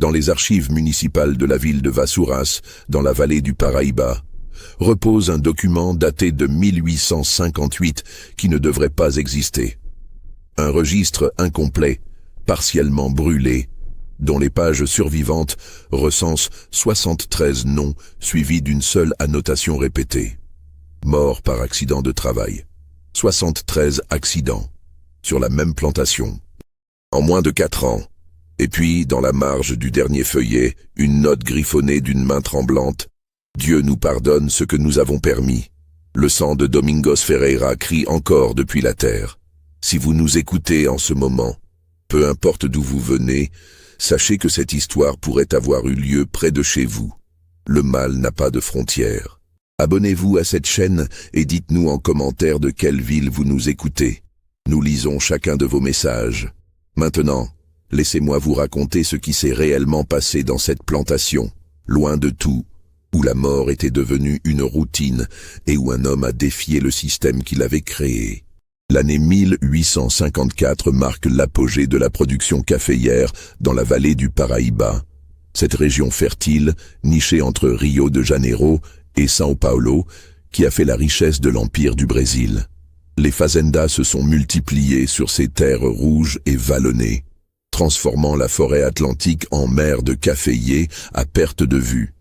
Dans les archives municipales de la ville de Vassouras, dans la vallée du Paraíba, repose un document daté de 1858 qui ne devrait pas exister. Un registre incomplet, partiellement brûlé, dont les pages survivantes recensent 73 noms suivis d'une seule annotation répétée. Mort par accident de travail. 73 accidents, sur la même plantation, en moins de 4 ans. Et puis, dans la marge du dernier feuillet, une note griffonnée d'une main tremblante. « Dieu nous pardonne ce que nous avons permis. Le sang de Domingos Ferreira crie encore depuis la terre. Si vous nous écoutez en ce moment, peu importe d'où vous venez, sachez que cette histoire pourrait avoir eu lieu près de chez vous. Le mal n'a pas de frontières. Abonnez-vous à cette chaîne et dites-nous en commentaire de quelle ville vous nous écoutez. Nous lisons chacun de vos messages. Maintenant, laissez-moi vous raconter ce qui s'est réellement passé dans cette plantation, loin de tout, où la mort était devenue une routine et où un homme a défié le système qu'il avait créé. L'année 1854 marque l'apogée de la production caféière dans la vallée du Paraíba. Cette région fertile, nichée entre Rio de Janeiro et São Paulo, qui a fait la richesse de l'empire du Brésil. Les fazendas se sont multipliées sur ces terres rouges et vallonnées, transformant la forêt atlantique en mer de caféiers à perte de vue.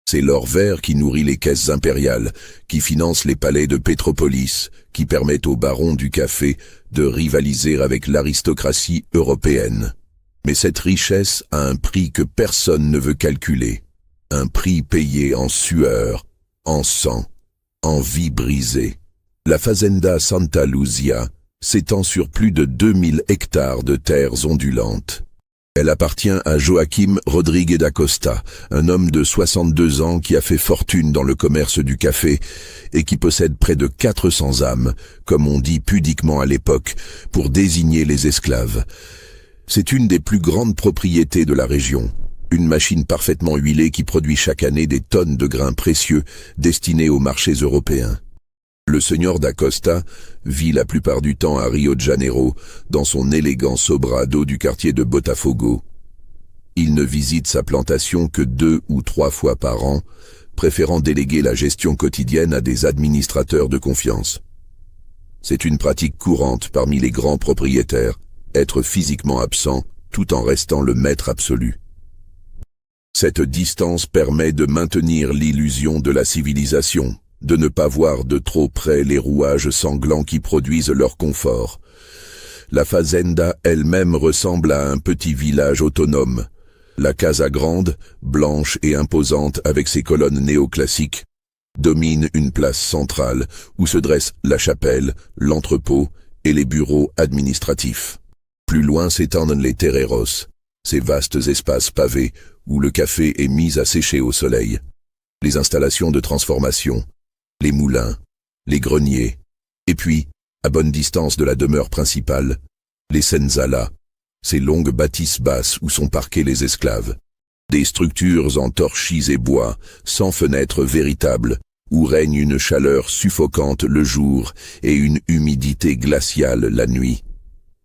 C'est l'or vert qui nourrit les caisses impériales, qui finance les palais de Pétropolis, qui permettent aux barons du café de rivaliser avec l'aristocratie européenne. Mais cette richesse a un prix que personne ne veut calculer. Un prix payé en sueur, en sang, en vie brisée. La Fazenda Santa Luzia s'étend sur plus de 2000 hectares de terres ondulantes. Elle appartient à Joaquim Rodrigues da Costa, un homme de 62 ans qui a fait fortune dans le commerce du café et qui possède près de 400 âmes, comme on dit pudiquement à l'époque, pour désigner les esclaves. C'est une des plus grandes propriétés de la région. Une machine parfaitement huilée qui produit chaque année des tonnes de grains précieux destinés aux marchés européens. Le Senhor da Costa vit la plupart du temps à Rio de Janeiro, dans son élégant sobrado du quartier de Botafogo. Il ne visite sa plantation que 2 ou 3 fois par an, préférant déléguer la gestion quotidienne à des administrateurs de confiance. C'est une pratique courante parmi les grands propriétaires, être physiquement absent tout en restant le maître absolu. Cette distance permet de maintenir l'illusion de la civilisation, de ne pas voir de trop près les rouages sanglants qui produisent leur confort. La fazenda elle-même ressemble à un petit village autonome. La Casa Grande, blanche et imposante avec ses colonnes néoclassiques, domine une place centrale où se dressent la chapelle, l'entrepôt et les bureaux administratifs. Plus loin s'étendent les terreiros, ces vastes espaces pavés où le café est mis à sécher au soleil. Les installations de transformation, les moulins, les greniers, et puis, à bonne distance de la demeure principale, les senzalas, ces longues bâtisses basses où sont parqués les esclaves. Des structures en torchis et bois, sans fenêtres véritables, où règne une chaleur suffocante le jour et une humidité glaciale la nuit.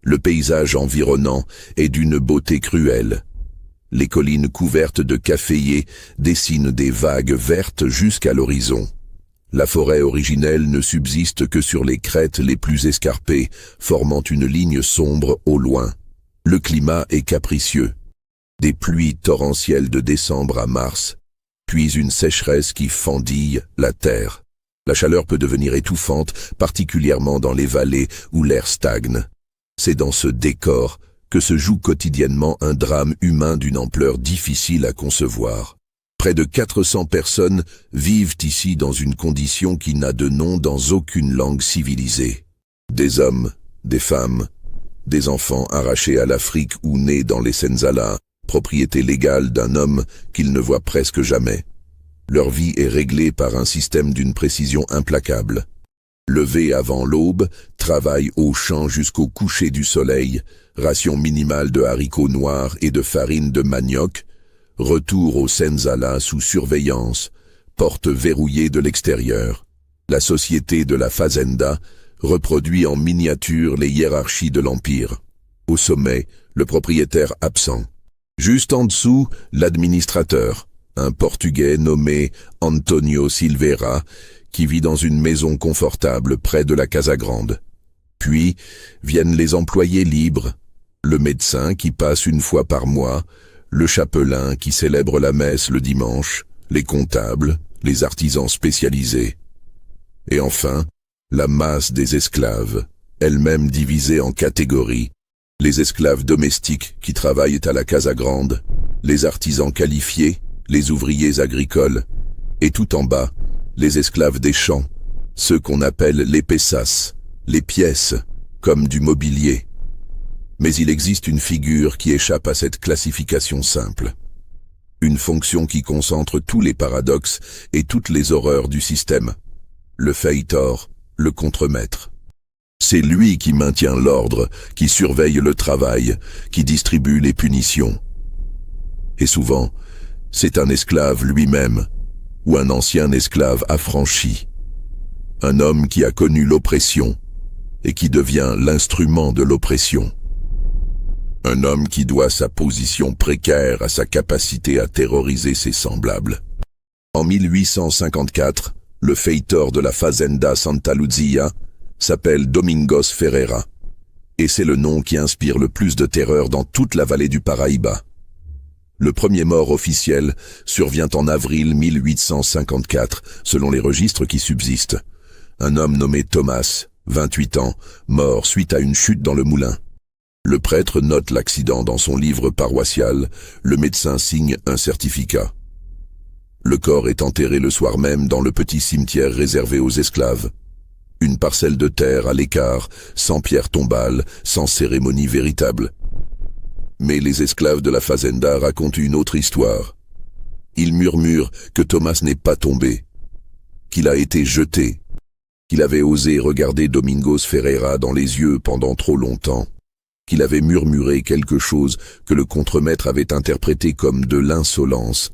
Le paysage environnant est d'une beauté cruelle. Les collines couvertes de caféiers dessinent des vagues vertes jusqu'à l'horizon. La forêt originelle ne subsiste que sur les crêtes les plus escarpées, formant une ligne sombre au loin. Le climat est capricieux. Des pluies torrentielles de décembre à mars, puis une sécheresse qui fendille la terre. La chaleur peut devenir étouffante, particulièrement dans les vallées où l'air stagne. C'est dans ce décor que se joue quotidiennement un drame humain d'une ampleur difficile à concevoir. Près de 400 personnes vivent ici dans une condition qui n'a de nom dans aucune langue civilisée. Des hommes, des femmes, des enfants arrachés à l'Afrique ou nés dans les senzalas, propriété légale d'un homme qu'ils ne voient presque jamais. Leur vie est réglée par un système d'une précision implacable. Levé avant l'aube, travail au champ jusqu'au coucher du soleil, ration minimale de haricots noirs et de farine de manioc, retour au senzala sous surveillance, porte verrouillée de l'extérieur. La société de la fazenda reproduit en miniature les hiérarchies de l'empire. Au sommet, le propriétaire absent. Juste en dessous, l'administrateur, un Portugais nommé Antonio Silveira, qui vit dans une maison confortable près de la Casa Grande. Puis viennent les employés libres, le médecin qui passe une fois par mois, le chapelain qui célèbre la messe le dimanche, les comptables, les artisans spécialisés. Et enfin, la masse des esclaves, elle-même divisée en catégories, les esclaves domestiques qui travaillent à la Casa Grande, les artisans qualifiés, les ouvriers agricoles, et tout en bas, les esclaves des champs, ceux qu'on appelle les pesas, les pièces, comme du mobilier. Mais il existe une figure qui échappe à cette classification simple. Une fonction qui concentre tous les paradoxes et toutes les horreurs du système. Le feitor, le contremaître. C'est lui qui maintient l'ordre, qui surveille le travail, qui distribue les punitions. Et souvent, c'est un esclave lui-même, ou un ancien esclave affranchi. Un homme qui a connu l'oppression, et qui devient l'instrument de l'oppression. Un homme qui doit sa position précaire à sa capacité à terroriser ses semblables. En 1854, le feitor de la Fazenda Santa Luzia s'appelle Domingos Ferreira, et c'est le nom qui inspire le plus de terreur dans toute la vallée du Paraíba. Le premier mort officiel survient en avril 1854, selon les registres qui subsistent. Un homme nommé Thomas, 28 ans, mort suite à une chute dans le moulin. Le prêtre note l'accident dans son livre paroissial, le médecin signe un certificat. Le corps est enterré le soir même dans le petit cimetière réservé aux esclaves. Une parcelle de terre à l'écart, sans pierre tombale, sans cérémonie véritable. Mais les esclaves de la Fazenda racontent une autre histoire. Ils murmurent que Thomas n'est pas tombé, qu'il a été jeté, qu'il avait osé regarder Domingos Ferreira dans les yeux pendant trop longtemps, qu'il avait murmuré quelque chose que le contremaître avait interprété comme de l'insolence,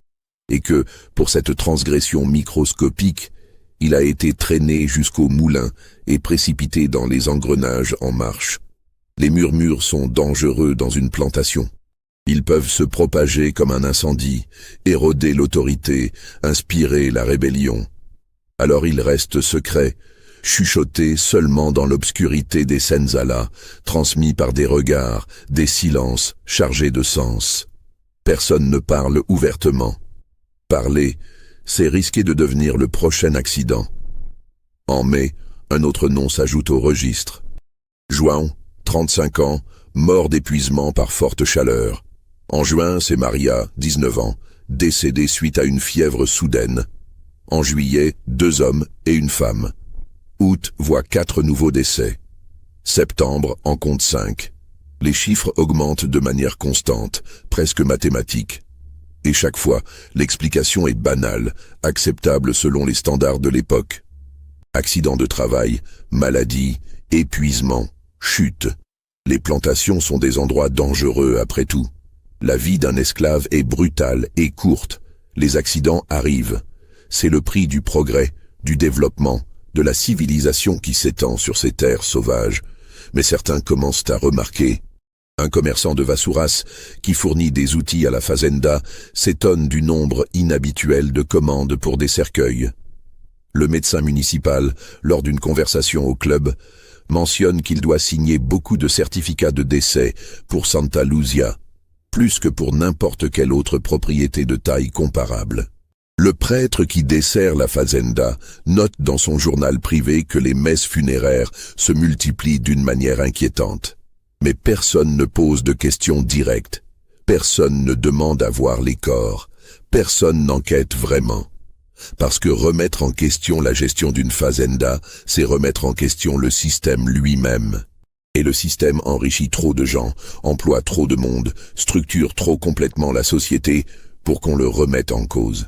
et que, pour cette transgression microscopique, il a été traîné jusqu'au moulin et précipité dans les engrenages en marche. Les murmures sont dangereux dans une plantation. Ils peuvent se propager comme un incendie, éroder l'autorité, inspirer la rébellion. Alors ils restent secrets, chuchotés seulement dans l'obscurité des senzala, transmis par des regards, des silences chargés de sens. Personne ne parle ouvertement. Parler, c'est risquer de devenir le prochain accident. En mai, un autre nom s'ajoute au registre. João, 35 ans, mort d'épuisement par forte chaleur. En juin, c'est Maria, 19 ans, décédée suite à une fièvre soudaine. En juillet, 2 hommes et une femme. Août voit 4 nouveaux décès. Septembre en compte 5. Les chiffres augmentent de manière constante, presque mathématique. Et chaque fois, l'explication est banale, acceptable selon les standards de l'époque. Accident de travail, maladie, épuisement, chute. Les plantations sont des endroits dangereux après tout. La vie d'un esclave est brutale et courte. Les accidents arrivent. C'est le prix du progrès, du développement, de la civilisation qui s'étend sur ces terres sauvages. Mais certains commencent à remarquer. Un commerçant de Vassouras, qui fournit des outils à la Fazenda, s'étonne du nombre inhabituel de commandes pour des cercueils. Le médecin municipal, lors d'une conversation au club, mentionne qu'il doit signer beaucoup de certificats de décès pour Santa Luzia, plus que pour n'importe quelle autre propriété de taille comparable. Le prêtre qui dessert la Fazenda note dans son journal privé que les messes funéraires se multiplient d'une manière inquiétante. Mais personne ne pose de questions directes, personne ne demande à voir les corps, personne n'enquête vraiment. Parce que remettre en question la gestion d'une fazenda, c'est remettre en question le système lui-même. Et le système enrichit trop de gens, emploie trop de monde, structure trop complètement la société pour qu'on le remette en cause.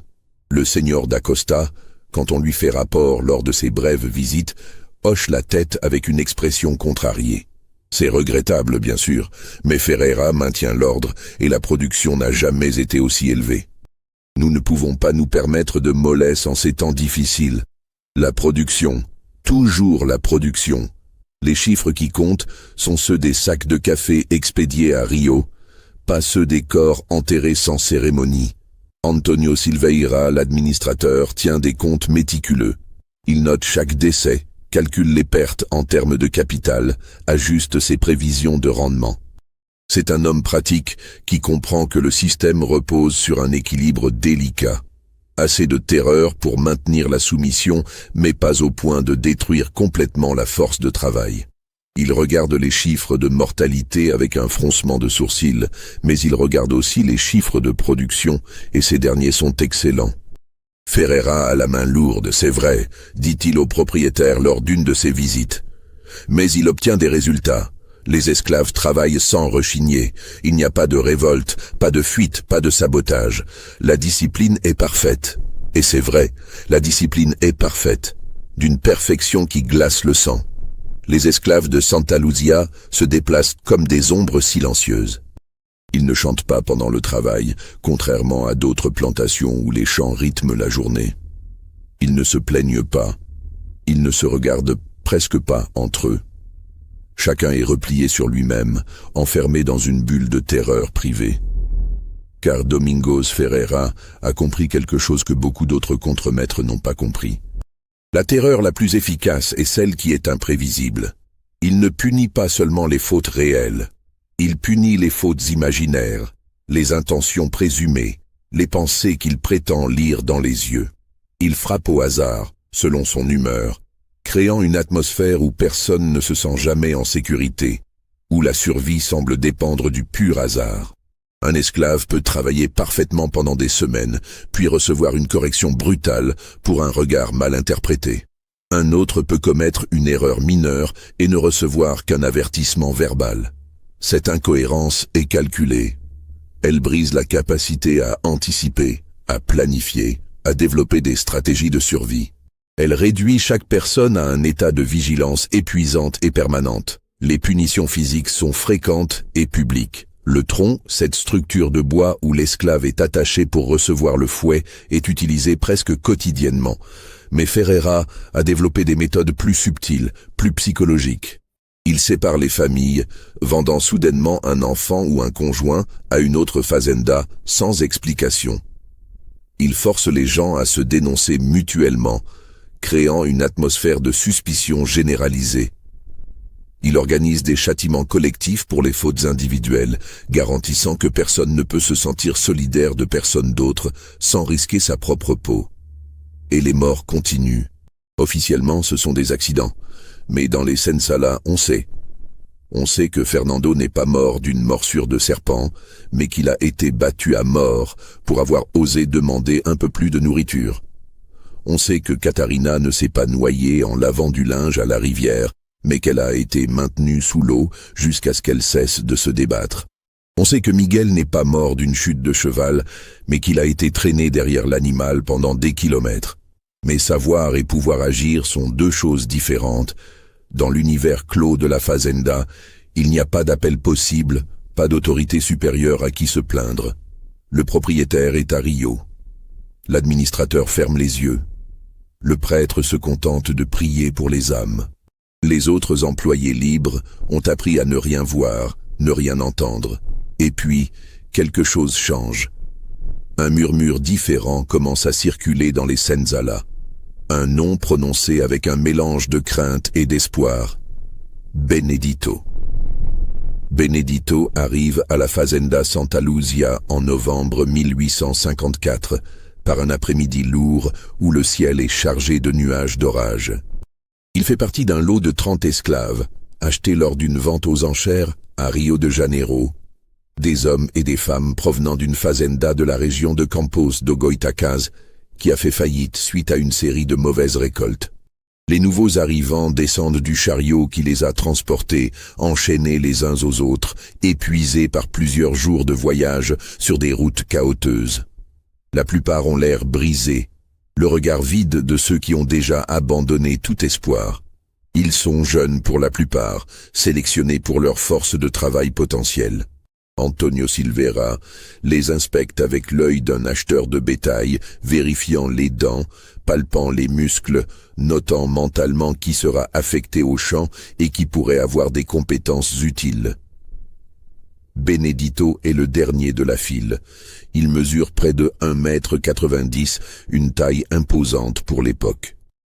Le seigneur d'Acosta, quand on lui fait rapport lors de ses brèves visites, hoche la tête avec une expression contrariée. C'est regrettable, bien sûr, mais Ferreira maintient l'ordre et la production n'a jamais été aussi élevée. Nous ne pouvons pas nous permettre de mollesse en ces temps difficiles. La production, toujours la production. Les chiffres qui comptent sont ceux des sacs de café expédiés à Rio, pas ceux des corps enterrés sans cérémonie. Antonio Silveira, l'administrateur, tient des comptes méticuleux. Il note chaque décès, calcule les pertes en termes de capital, ajuste ses prévisions de rendement. C'est un homme pratique qui comprend que le système repose sur un équilibre délicat. Assez de terreur pour maintenir la soumission, mais pas au point de détruire complètement la force de travail. Il regarde les chiffres de mortalité avec un froncement de sourcils, mais il regarde aussi les chiffres de production, et ces derniers sont excellents. Ferreira a la main lourde, c'est vrai, dit-il au propriétaire lors d'une de ses visites. Mais il obtient des résultats. Les esclaves travaillent sans rechigner. Il n'y a pas de révolte, pas de fuite, pas de sabotage. La discipline est parfaite. Et c'est vrai, la discipline est parfaite. D'une perfection qui glace le sang. Les esclaves de Santa Luzia se déplacent comme des ombres silencieuses. Ils ne chantent pas pendant le travail, contrairement à d'autres plantations où les chants rythment la journée. Ils ne se plaignent pas. Ils ne se regardent presque pas entre eux. Chacun est replié sur lui-même, enfermé dans une bulle de terreur privée. Car Domingos Ferreira a compris quelque chose que beaucoup d'autres contremaîtres n'ont pas compris. La terreur la plus efficace est celle qui est imprévisible. Il ne punit pas seulement les fautes réelles. Il punit les fautes imaginaires, les intentions présumées, les pensées qu'il prétend lire dans les yeux. Il frappe au hasard, selon son humeur, créant une atmosphère où personne ne se sent jamais en sécurité, où la survie semble dépendre du pur hasard. Un esclave peut travailler parfaitement pendant des semaines, puis recevoir une correction brutale pour un regard mal interprété. Un autre peut commettre une erreur mineure et ne recevoir qu'un avertissement verbal. Cette incohérence est calculée. Elle brise la capacité à anticiper, à planifier, à développer des stratégies de survie. Elle réduit chaque personne à un état de vigilance épuisante et permanente. Les punitions physiques sont fréquentes et publiques. Le tronc, cette structure de bois où l'esclave est attaché pour recevoir le fouet, est utilisé presque quotidiennement. Mais Ferreira a développé des méthodes plus subtiles, plus psychologiques. Il sépare les familles, vendant soudainement un enfant ou un conjoint à une autre fazenda sans explication. Il force les gens à se dénoncer mutuellement, créant une atmosphère de suspicion généralisée. Il organise des châtiments collectifs pour les fautes individuelles, garantissant que personne ne peut se sentir solidaire de personne d'autre sans risquer sa propre peau. Et les morts continuent. Officiellement, ce sont des accidents, mais dans les Sensala, on sait. On sait que Fernando n'est pas mort d'une morsure de serpent, mais qu'il a été battu à mort pour avoir osé demander un peu plus de nourriture. On sait que Catarina ne s'est pas noyée en lavant du linge à la rivière, mais qu'elle a été maintenue sous l'eau jusqu'à ce qu'elle cesse de se débattre. On sait que Miguel n'est pas mort d'une chute de cheval, mais qu'il a été traîné derrière l'animal pendant des kilomètres. Mais savoir et pouvoir agir sont deux choses différentes. Dans l'univers clos de la fazenda, il n'y a pas d'appel possible, pas d'autorité supérieure à qui se plaindre. Le propriétaire est à Rio. L'administrateur ferme les yeux. Le prêtre se contente de prier pour les âmes. Les autres employés libres ont appris à ne rien voir, ne rien entendre. Et puis, quelque chose change. Un murmure différent commence à circuler dans les Senzala. Un nom prononcé avec un mélange de crainte et d'espoir. Benedito. Benedito arrive à la Fazenda Santa Luzia en novembre 1854, par un après-midi lourd où le ciel est chargé de nuages d'orage. Il fait partie d'un lot de 30 esclaves, achetés lors d'une vente aux enchères à Rio de Janeiro, des hommes et des femmes provenant d'une fazenda de la région de Campos do Goitacazes, qui a fait faillite suite à une série de mauvaises récoltes. Les nouveaux arrivants descendent du chariot qui les a transportés, enchaînés les uns aux autres, épuisés par plusieurs jours de voyage sur des routes chaotiques. La plupart ont l'air brisés, le regard vide de ceux qui ont déjà abandonné tout espoir. Ils sont jeunes pour la plupart, sélectionnés pour leur force de travail potentielle. Antonio Silveira les inspecte avec l'œil d'un acheteur de bétail, vérifiant les dents, palpant les muscles, notant mentalement qui sera affecté au champ et qui pourrait avoir des compétences utiles. Benedito est le dernier de la file. Il mesure près de 1,90 m, une taille imposante pour l'époque.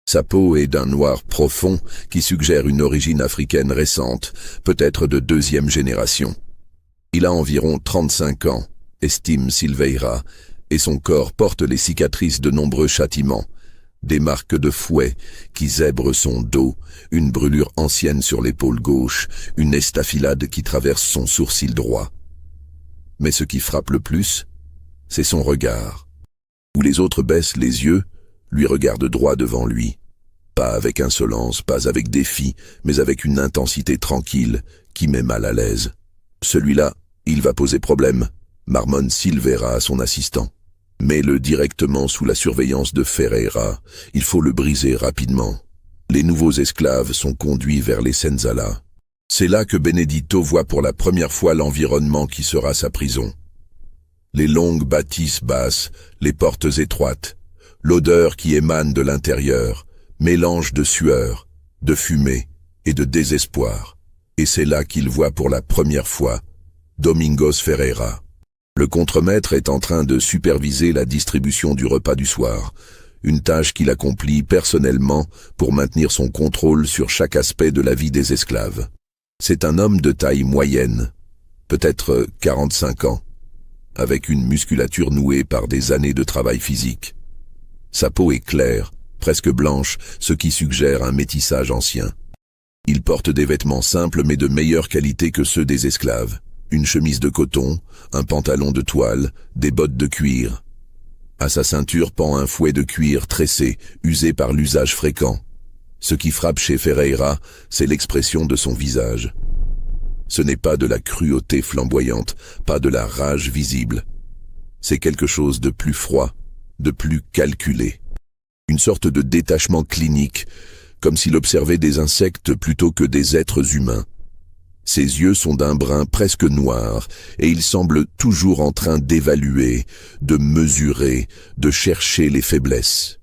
Sa peau est d'un noir profond qui suggère une origine africaine récente, peut-être de deuxième génération. Il a environ 35 ans, estime Silveira, et son corps porte les cicatrices de nombreux châtiments. Des marques de fouet qui zèbrent son dos, une brûlure ancienne sur l'épaule gauche, une estafilade qui traverse son sourcil droit. Mais ce qui frappe le plus, c'est son regard, où les autres baissent les yeux, lui regardent droit devant lui. Pas avec insolence, pas avec défi, mais avec une intensité tranquille qui met mal à l'aise. Celui-là, il va poser problème, marmonne Silveira à son assistant. Mets-le directement sous la surveillance de Ferreira, il faut le briser rapidement. Les nouveaux esclaves sont conduits vers les senzalas. C'est là que Benedito voit pour la première fois l'environnement qui sera sa prison. Les longues bâtisses basses, les portes étroites, l'odeur qui émane de l'intérieur, mélange de sueur, de fumée et de désespoir. Et c'est là qu'il voit pour la première fois Domingos Ferreira. Le contremaître est en train de superviser la distribution du repas du soir, une tâche qu'il accomplit personnellement pour maintenir son contrôle sur chaque aspect de la vie des esclaves. C'est un homme de taille moyenne, peut-être 45 ans, avec une musculature nouée par des années de travail physique. Sa peau est claire, presque blanche, ce qui suggère un métissage ancien. Il porte des vêtements simples mais de meilleure qualité que ceux des esclaves. Une chemise de coton, un pantalon de toile, des bottes de cuir. À sa ceinture pend un fouet de cuir tressé, usé par l'usage fréquent. Ce qui frappe chez Ferreira, c'est l'expression de son visage. Ce n'est pas de la cruauté flamboyante, pas de la rage visible. C'est quelque chose de plus froid, de plus calculé. Une sorte de détachement clinique, comme s'il observait des insectes plutôt que des êtres humains. Ses yeux sont d'un brun presque noir, et il semble toujours en train d'évaluer, de mesurer, de chercher les faiblesses.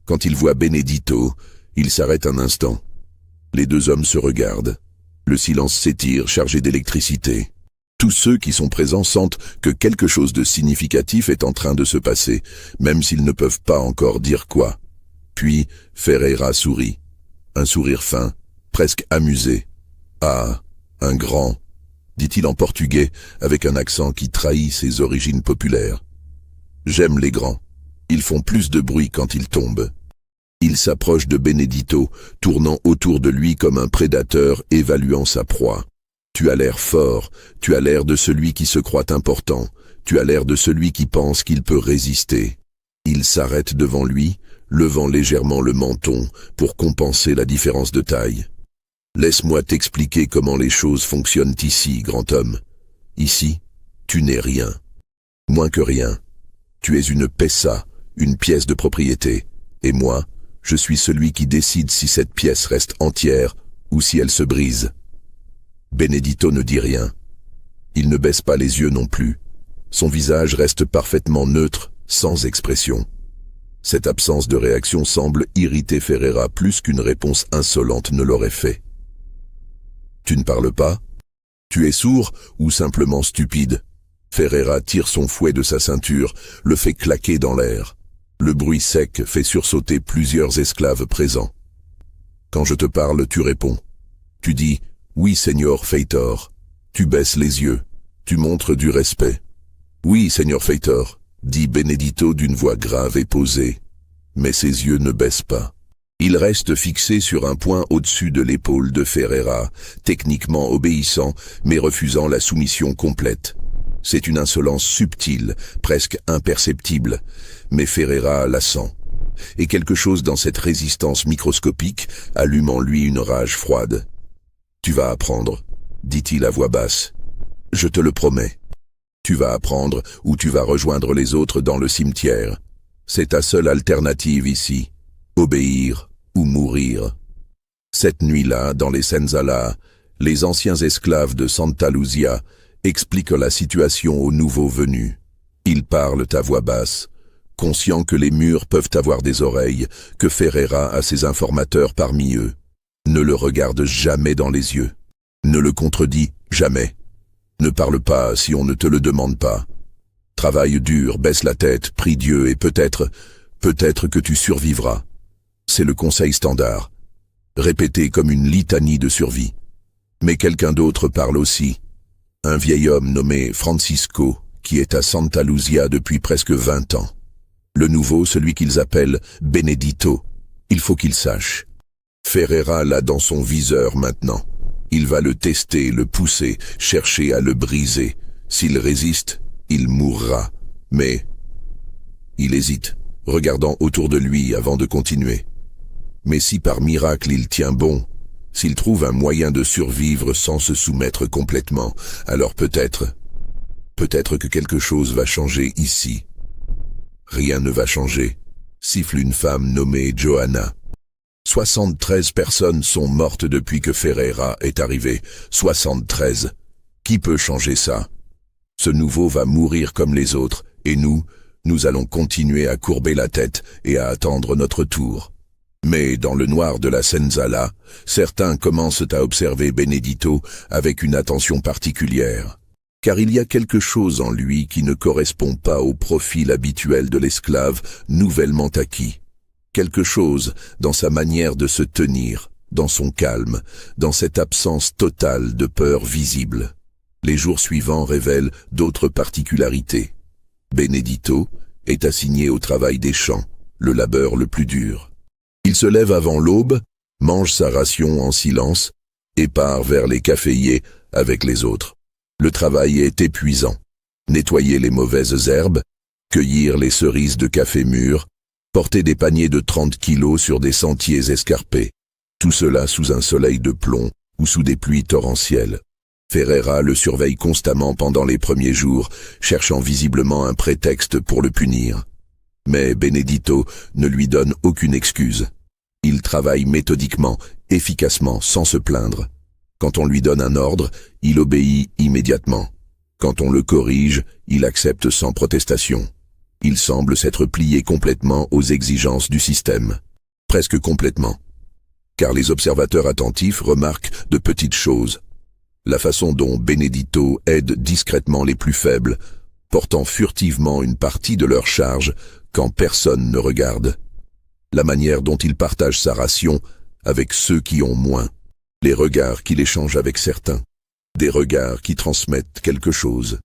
Quand il voit Benedito, il s'arrête un instant. Les deux hommes se regardent. Le silence s'étire, chargé d'électricité. Tous ceux qui sont présents sentent que quelque chose de significatif est en train de se passer, même s'ils ne peuvent pas encore dire quoi. Puis Ferreira sourit. Un sourire fin, presque amusé. « Ah, un grand », dit-il en portugais, avec un accent qui trahit ses origines populaires. « J'aime les grands. Ils font plus de bruit quand ils tombent. » Il s'approche de Benedito, tournant autour de lui comme un prédateur évaluant sa proie. « Tu as l'air fort, tu as l'air de celui qui se croit important, tu as l'air de celui qui pense qu'il peut résister. » Il s'arrête devant lui, levant légèrement le menton pour compenser la différence de taille. « Laisse-moi t'expliquer comment les choses fonctionnent ici, grand homme. Ici, tu n'es rien. Moins que rien. Tu es une peça, une pièce de propriété. Et moi, je suis celui qui décide si cette pièce reste entière ou si elle se brise. » Benedito ne dit rien. Il ne baisse pas les yeux non plus. Son visage reste parfaitement neutre, sans expression. Cette absence de réaction semble irriter Ferreira plus qu'une réponse insolente ne l'aurait fait. « Tu ne parles pas? Tu es sourd ou simplement stupide ?» Ferreira tire son fouet de sa ceinture, le fait claquer dans l'air. Le bruit sec fait sursauter plusieurs esclaves présents. Quand je te parle, tu réponds. Tu dis « Oui, Seigneur Feitor ». Tu baisses les yeux. Tu montres du respect. « Oui, Seigneur Feitor », dit Benedito d'une voix grave et posée. Mais ses yeux ne baissent pas. Il reste fixé sur un point au-dessus de l'épaule de Ferreira, techniquement obéissant, mais refusant la soumission complète. C'est une insolence subtile, presque imperceptible, mais Ferreira la sent. Et quelque chose dans cette résistance microscopique allume en lui une rage froide. « Tu vas apprendre », dit-il à voix basse. « Je te le promets. Tu vas apprendre ou tu vas rejoindre les autres dans le cimetière. C'est ta seule alternative ici. Obéir ou mourir. » Cette nuit-là, dans les senzalas, les anciens esclaves de Santa Luzia expliquent la situation aux nouveaux venus. Ils parlent à voix basse, conscients que les murs peuvent avoir des oreilles, que Ferreira a ses informateurs parmi eux. Ne le regarde jamais dans les yeux. Ne le contredit jamais. Ne parle pas si on ne te le demande pas. Travaille dur, baisse la tête, prie Dieu et peut-être que tu survivras. C'est le conseil standard, répété comme une litanie de survie. Mais quelqu'un d'autre parle aussi. Un vieil homme nommé Francisco, qui est à Santa Luzia depuis presque 20 ans. Le nouveau, celui qu'ils appellent Benedito. Il faut qu'il sache. Ferreira l'a dans son viseur maintenant. Il va le tester, le pousser, chercher à le briser. S'il résiste, il mourra. Mais il hésite, regardant autour de lui avant de continuer. Mais si par miracle il tient bon, s'il trouve un moyen de survivre sans se soumettre complètement, alors peut-être que quelque chose va changer ici. Rien ne va changer, siffle une femme nommée Johanna. 73 personnes sont mortes depuis que Ferreira est arrivé. 73. Qui peut changer ça? Ce nouveau va mourir comme les autres, et nous allons continuer à courber la tête et à attendre notre tour. Mais dans le noir de la Senzala, certains commencent à observer Benedito avec une attention particulière. Car il y a quelque chose en lui qui ne correspond pas au profil habituel de l'esclave nouvellement acquis. Quelque chose dans sa manière de se tenir, dans son calme, dans cette absence totale de peur visible. Les jours suivants révèlent d'autres particularités. Benedito est assigné au travail des champs, le labeur le plus dur. Il se lève avant l'aube, mange sa ration en silence et part vers les caféiers avec les autres. Le travail est épuisant. Nettoyer les mauvaises herbes, cueillir les cerises de café mûres, porter des paniers de 30 kilos sur des sentiers escarpés. Tout cela sous un soleil de plomb ou sous des pluies torrentielles. Ferreira le surveille constamment pendant les premiers jours, cherchant visiblement un prétexte pour le punir. Mais Benedito ne lui donne aucune excuse. Il travaille méthodiquement, efficacement, sans se plaindre. Quand on lui donne un ordre, il obéit immédiatement. Quand on le corrige, il accepte sans protestation. Il semble s'être plié complètement aux exigences du système. Presque complètement. Car les observateurs attentifs remarquent de petites choses. La façon dont Benedito aide discrètement les plus faibles, portant furtivement une partie de leur charge quand personne ne regarde. La manière dont il partage sa ration avec ceux qui ont moins. Les regards qu'il échange avec certains. Des regards qui transmettent quelque chose.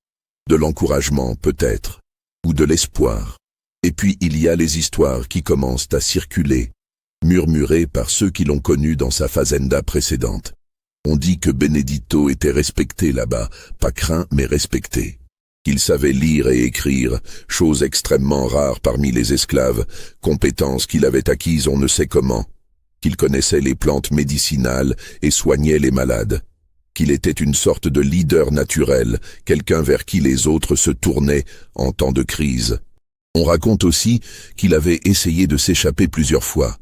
De l'encouragement peut-être, ou de l'espoir. Et puis il y a les histoires qui commencent à circuler, murmurées par ceux qui l'ont connu dans sa fazenda précédente. On dit que Benedito était respecté là-bas, pas craint mais respecté. Qu'il savait lire et écrire, chose extrêmement rare parmi les esclaves, compétences qu'il avait acquises on ne sait comment. Qu'il connaissait les plantes médicinales et soignait les malades. Qu'il était une sorte de leader naturel, quelqu'un vers qui les autres se tournaient en temps de crise. On raconte aussi qu'il avait essayé de s'échapper plusieurs fois,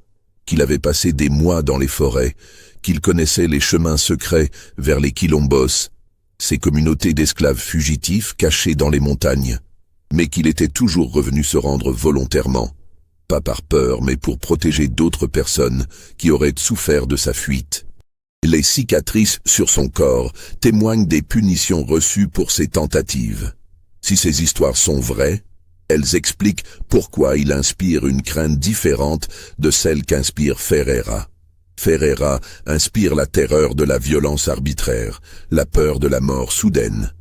qu'il avait passé des mois dans les forêts, qu'il connaissait les chemins secrets vers les quilombos, ces communautés d'esclaves fugitifs cachés dans les montagnes, mais qu'il était toujours revenu se rendre volontairement, pas par peur mais pour protéger d'autres personnes qui auraient souffert de sa fuite. Les cicatrices sur son corps témoignent des punitions reçues pour ses tentatives. Si ces histoires sont vraies, elles expliquent pourquoi il inspire une crainte différente de celle qu'inspire Ferreira. Ferreira inspire la terreur de la violence arbitraire, la peur de la mort soudaine.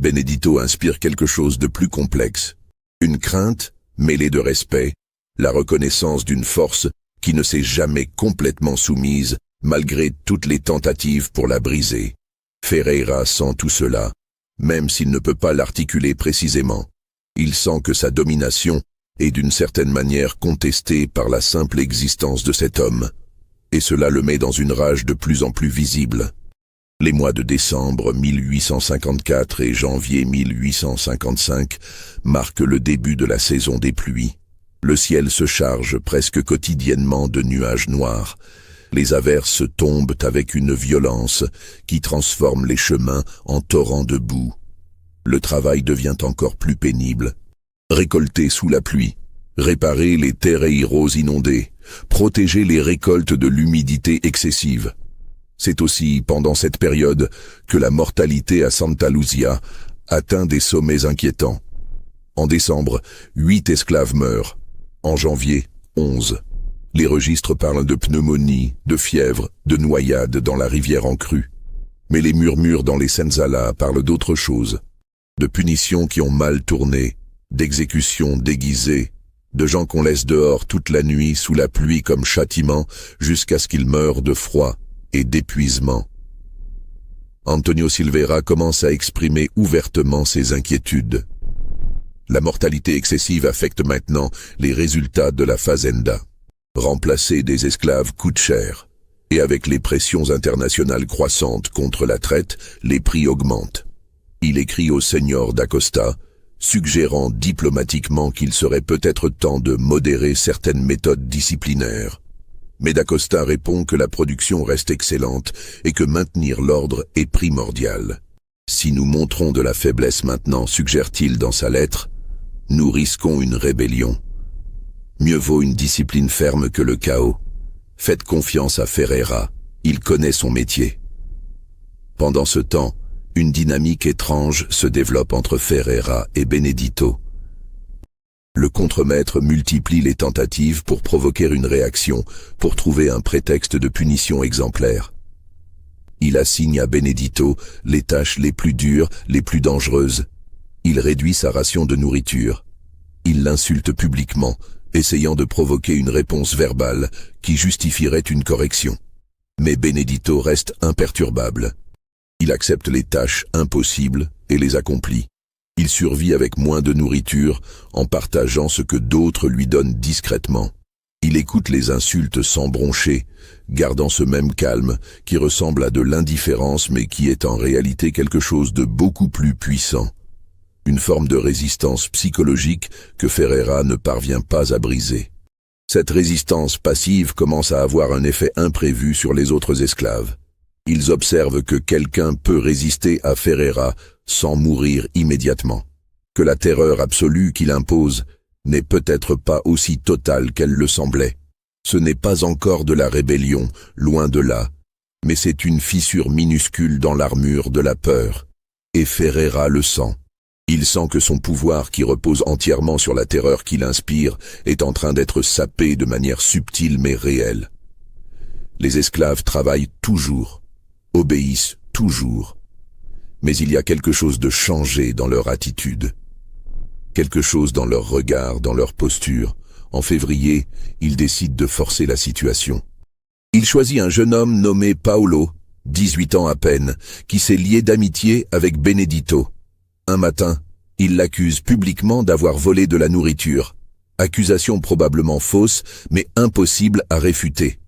Benedito inspire quelque chose de plus complexe. Une crainte mêlée de respect, la reconnaissance d'une force qui ne s'est jamais complètement soumise malgré toutes les tentatives pour la briser. Ferreira sent tout cela, même s'il ne peut pas l'articuler précisément. Il sent que sa domination est d'une certaine manière contestée par la simple existence de cet homme, et cela le met dans une rage de plus en plus visible. Les mois de décembre 1854 et janvier 1855 marquent le début de la saison des pluies. Le ciel se charge presque quotidiennement de nuages noirs. Les averses tombent avec une violence qui transforme les chemins en torrents de boue. Le travail devient encore plus pénible. Récolter sous la pluie, réparer les terreiros inondés, protéger les récoltes de l'humidité excessive. C'est aussi pendant cette période que la mortalité à Santa Luzia atteint des sommets inquiétants. En décembre, 8 esclaves meurent. En janvier, 11. Les registres parlent de pneumonie, de fièvre, de noyade dans la rivière en crue. Mais les murmures dans les senzalas parlent d'autre chose. De punitions qui ont mal tourné, d'exécutions déguisées, de gens qu'on laisse dehors toute la nuit sous la pluie comme châtiment jusqu'à ce qu'ils meurent de froid et d'épuisement. Antonio Silveira commence à exprimer ouvertement ses inquiétudes. La mortalité excessive affecte maintenant les résultats de la fazenda. Remplacer des esclaves coûte cher, et avec les pressions internationales croissantes contre la traite, les prix augmentent. Il écrit au Señor d'Acosta, suggérant diplomatiquement qu'il serait peut-être temps de modérer certaines méthodes disciplinaires. Mais d'Acosta répond que la production reste excellente et que maintenir l'ordre est primordial. Si nous montrons de la faiblesse maintenant, suggère-t-il dans sa lettre, nous risquons une rébellion. Mieux vaut une discipline ferme que le chaos. Faites confiance à Ferreira, il connaît son métier. Pendant ce temps, une dynamique étrange se développe entre Ferreira et Benedito. Le contremaître multiplie les tentatives pour provoquer une réaction, pour trouver un prétexte de punition exemplaire. Il assigne à Benedito les tâches les plus dures, les plus dangereuses. Il réduit sa ration de nourriture. Il l'insulte publiquement, essayant de provoquer une réponse verbale qui justifierait une correction. Mais Benedito reste imperturbable. Il accepte les tâches impossibles et les accomplit. Il survit avec moins de nourriture en partageant ce que d'autres lui donnent discrètement. Il écoute les insultes sans broncher, gardant ce même calme qui ressemble à de l'indifférence mais qui est en réalité quelque chose de beaucoup plus puissant. Une forme de résistance psychologique que Ferreira ne parvient pas à briser. Cette résistance passive commence à avoir un effet imprévu sur les autres esclaves. Ils observent que quelqu'un peut résister à Ferreira sans mourir immédiatement. Que la terreur absolue qu'il impose n'est peut-être pas aussi totale qu'elle le semblait. Ce n'est pas encore de la rébellion, loin de là, mais c'est une fissure minuscule dans l'armure de la peur. Et Ferreira le sent. Il sent que son pouvoir, qui repose entièrement sur la terreur qu'il inspire, est en train d'être sapé de manière subtile mais réelle. Les esclaves travaillent toujours, obéissent toujours. Mais il y a quelque chose de changé dans leur attitude. Quelque chose dans leur regard, dans leur posture. En février, il décide de forcer la situation. Il choisit un jeune homme nommé Paolo, 18 ans à peine, qui s'est lié d'amitié avec Benedito. Un matin, il l'accuse publiquement d'avoir volé de la nourriture. Accusation probablement fausse, mais impossible à réfuter.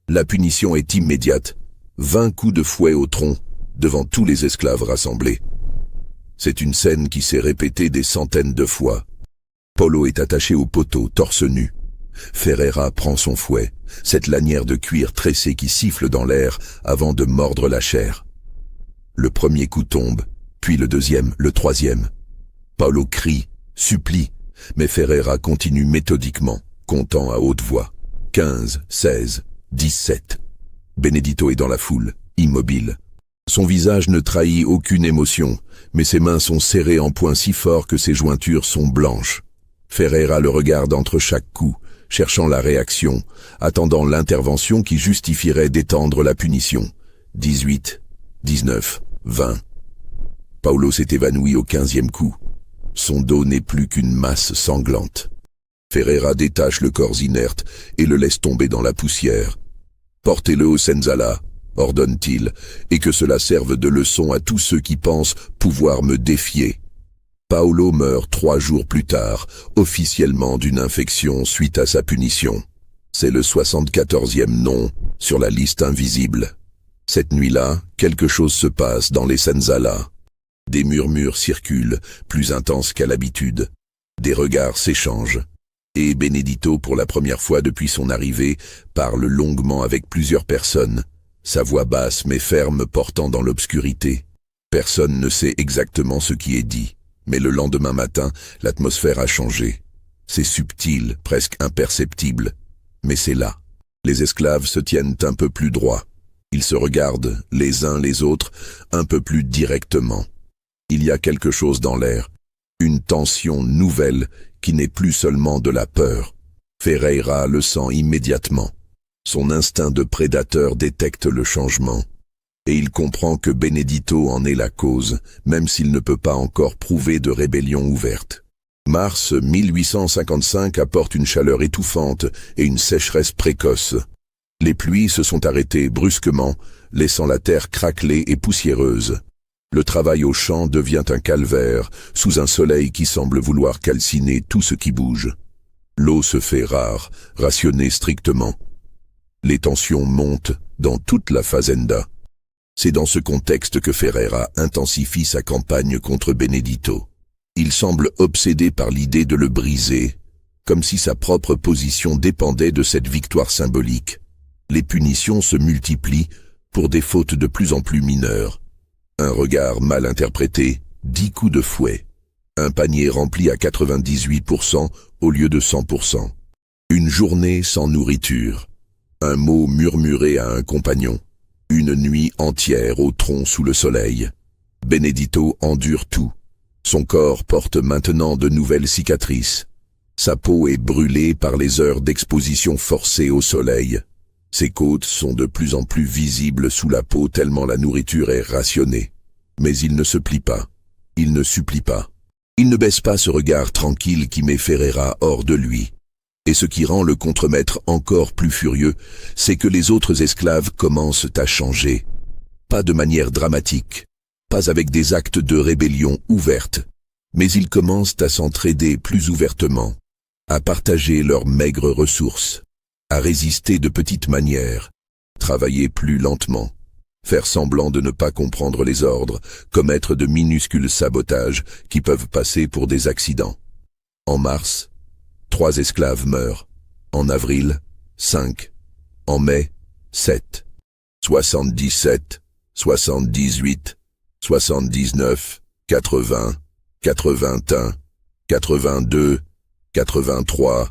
La punition est immédiate. 20 coups de fouet au tronc, devant tous les esclaves rassemblés. C'est une scène qui s'est répétée des centaines de fois. Paolo est attaché au poteau, torse nu. Ferreira prend son fouet, cette lanière de cuir tressé qui siffle dans l'air avant de mordre la chair. Le premier coup tombe, puis le deuxième, le troisième. Paolo crie, supplie, mais Ferreira continue méthodiquement, comptant à haute voix. 15, 16, 17. Benedito est dans la foule, immobile. Son visage ne trahit aucune émotion, mais ses mains sont serrées en poings si forts que ses jointures sont blanches. Ferreira le regarde entre chaque coup, cherchant la réaction, attendant l'intervention qui justifierait d'étendre la punition. 18, 19, 20. Paolo s'est évanoui au 15e coup. Son dos n'est plus qu'une masse sanglante. Ferreira détache le corps inerte et le laisse tomber dans la poussière. « Portez-le au Senzala », ordonne-t-il, et que cela serve de leçon à tous ceux qui pensent pouvoir me défier. Paolo meurt 3 jours plus tard, officiellement d'une infection suite à sa punition. C'est le 74e nom sur la liste invisible. Cette nuit-là, quelque chose se passe dans les Senzalas. Des murmures circulent, plus intenses qu'à l'habitude. Des regards s'échangent. Et Benedito, pour la première fois depuis son arrivée, parle longuement avec plusieurs personnes. Sa voix basse mais ferme portant dans l'obscurité. Personne ne sait exactement ce qui est dit. Mais le lendemain matin, l'atmosphère a changé. C'est subtil, presque imperceptible. Mais c'est là. Les esclaves se tiennent un peu plus droit. Ils se regardent, les uns les autres, un peu plus directement. Il y a quelque chose dans l'air, une tension nouvelle qui n'est plus seulement de la peur. Ferreira le sent immédiatement. Son instinct de prédateur détecte le changement. Et il comprend que Benedito en est la cause, même s'il ne peut pas encore prouver de rébellion ouverte. Mars 1855 apporte une chaleur étouffante et une sécheresse précoce. Les pluies se sont arrêtées brusquement, laissant la terre craquelée et poussiéreuse. Le travail au champ devient un calvaire, sous un soleil qui semble vouloir calciner tout ce qui bouge. L'eau se fait rare, rationnée strictement. Les tensions montent dans toute la fazenda. C'est dans ce contexte que Ferreira intensifie sa campagne contre Benedito. Il semble obsédé par l'idée de le briser, comme si sa propre position dépendait de cette victoire symbolique. Les punitions se multiplient pour des fautes de plus en plus mineures. Un regard mal interprété, 10 coups de fouet. Un panier rempli à 98% au lieu de 100%. Une journée sans nourriture. Un mot murmuré à un compagnon. Une nuit entière au tronc sous le soleil. Benedito endure tout. Son corps porte maintenant de nouvelles cicatrices. Sa peau est brûlée par les heures d'exposition forcée au soleil. Ses côtes sont de plus en plus visibles sous la peau tellement la nourriture est rationnée. Mais il ne se plie pas. Il ne supplie pas. Il ne baisse pas ce regard tranquille qui met Ferreira hors de lui. Et ce qui rend le contremaître encore plus furieux, c'est que les autres esclaves commencent à changer. Pas de manière dramatique, pas avec des actes de rébellion ouvertes, mais ils commencent à s'entraider plus ouvertement, à partager leurs maigres ressources, à résister de petites manières, travailler plus lentement, faire semblant de ne pas comprendre les ordres, commettre de minuscules sabotages qui peuvent passer pour des accidents. En mars, 3 esclaves meurent. En avril, 5. En mai, 7. 77, 78, 79, 80, 81, 82, 83,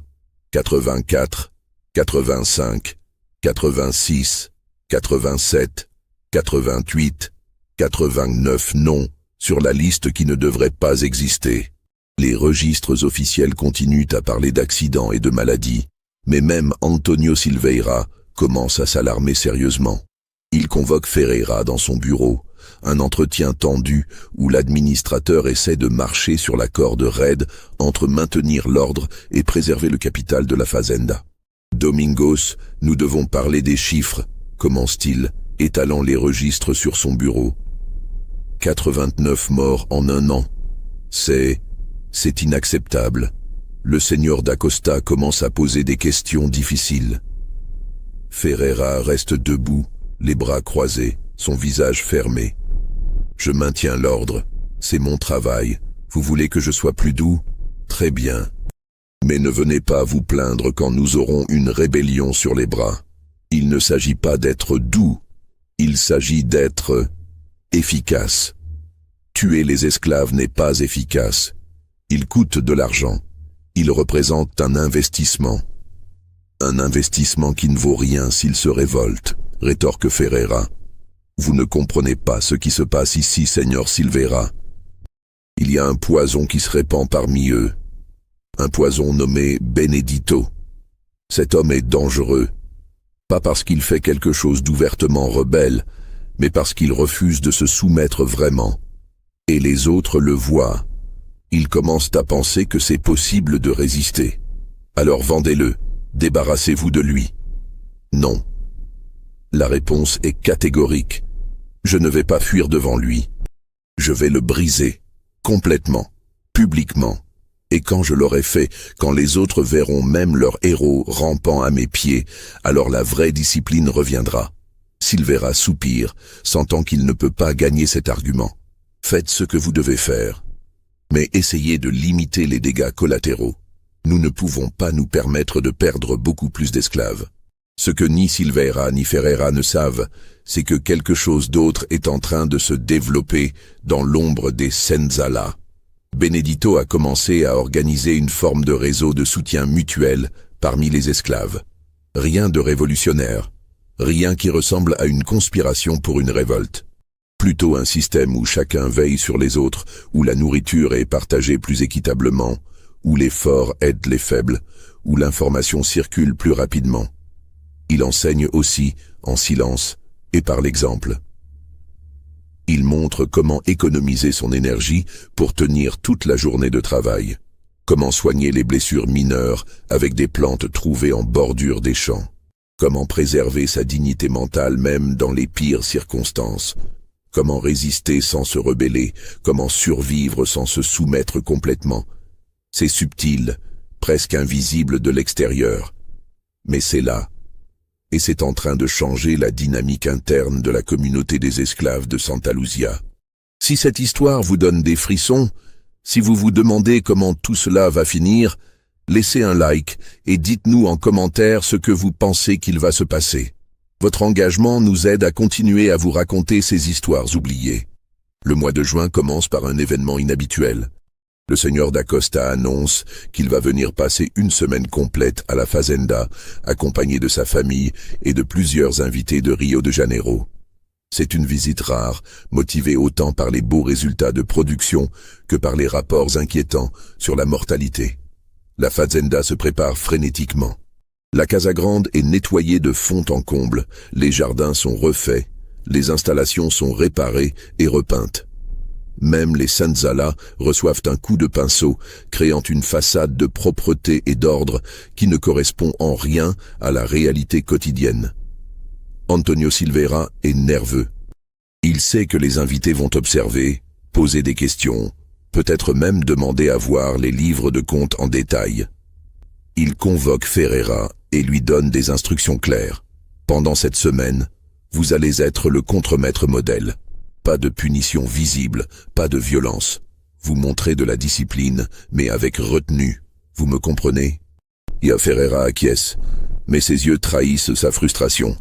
84, 85, 86, 87, 88, 89 noms sur la liste qui ne devrait pas exister. Les registres officiels continuent à parler d'accidents et de maladies, mais même Antonio Silveira commence à s'alarmer sérieusement. Il convoque Ferreira dans son bureau, un entretien tendu où l'administrateur essaie de marcher sur la corde raide entre maintenir l'ordre et préserver le capital de la fazenda. Domingos, nous devons parler des chiffres, commence-t-il, étalant les registres sur son bureau. 89 morts en un an. C'est inacceptable. Le seigneur d'Acosta commence à poser des questions difficiles. Ferreira reste debout, les bras croisés, son visage fermé. Je maintiens l'ordre, c'est mon travail. Vous voulez que je sois plus doux? Très bien. Mais ne venez pas vous plaindre quand nous aurons une rébellion sur les bras. Il ne s'agit pas d'être doux, il s'agit d'être efficace. Tuer les esclaves n'est pas efficace. Il coûte de l'argent. Il représente un investissement. Un investissement qui ne vaut rien s'il se révolte, rétorque Ferreira. Vous ne comprenez pas ce qui se passe ici, Seigneur Silveira. Il y a un poison qui se répand parmi eux. Un poison nommé Benedito. Cet homme est dangereux. Pas parce qu'il fait quelque chose d'ouvertement rebelle, mais parce qu'il refuse de se soumettre vraiment. Et les autres le voient. Ils commencent à penser que c'est possible de résister. Alors vendez-le, débarrassez-vous de lui. Non. La réponse est catégorique. Je ne vais pas fuir devant lui. Je vais le briser, complètement, publiquement. Et quand je l'aurai fait, quand les autres verront même leur héros rampant à mes pieds, alors la vraie discipline reviendra. Silveira soupire, sentant qu'il ne peut pas gagner cet argument. Faites ce que vous devez faire. Mais essayez de limiter les dégâts collatéraux. Nous ne pouvons pas nous permettre de perdre beaucoup plus d'esclaves. Ce que ni Silveira ni Ferreira ne savent, c'est que quelque chose d'autre est en train de se développer dans l'ombre des Senzala. Benedito a commencé à organiser une forme de réseau de soutien mutuel parmi les esclaves. Rien de révolutionnaire, Rien qui ressemble à une conspiration pour une révolte. Plutôt un système où chacun veille sur les autres, où la nourriture est partagée plus équitablement, où les forts aident les faibles, où l'information circule plus rapidement. Il enseigne aussi, en silence et par l'exemple. Il montre comment économiser son énergie pour tenir toute la journée de travail, comment soigner les blessures mineures avec des plantes trouvées en bordure des champs, comment préserver sa dignité mentale même dans les pires circonstances, comment résister sans se rebeller, comment survivre sans se soumettre complètement. C'est subtil, presque invisible de l'extérieur, mais c'est là. Et c'est en train de changer la dynamique interne de la communauté des esclaves de Santa Luzia. Si cette histoire vous donne des frissons, si vous vous demandez comment tout cela va finir, laissez un like et dites-nous en commentaire ce que vous pensez qu'il va se passer. Votre engagement nous aide à continuer à vous raconter ces histoires oubliées. Le mois de juin commence par un événement inhabituel. Le Seigneur d'Acosta annonce qu'il va venir passer une semaine complète à la Fazenda, accompagné de sa famille et de plusieurs invités de Rio de Janeiro. C'est une visite rare, motivée autant par les beaux résultats de production que par les rapports inquiétants sur la mortalité. La Fazenda se prépare frénétiquement. La Casa Grande est nettoyée de fond en comble, les jardins sont refaits, les installations sont réparées et repeintes. Même les senzala reçoivent un coup de pinceau, créant une façade de propreté et d'ordre qui ne correspond en rien à la réalité quotidienne. Antonio Silveira est nerveux. Il sait que les invités vont observer, poser des questions, peut-être même demander à voir les livres de comptes en détail. Il convoque Ferreira et lui donne des instructions claires. Pendant cette semaine, vous allez être le contremaître modèle. Pas de punition visible, pas de violence. Vous montrez de la discipline, mais avec retenue. Vous me comprenez? Ferreira acquiesce, mais ses yeux trahissent sa frustration.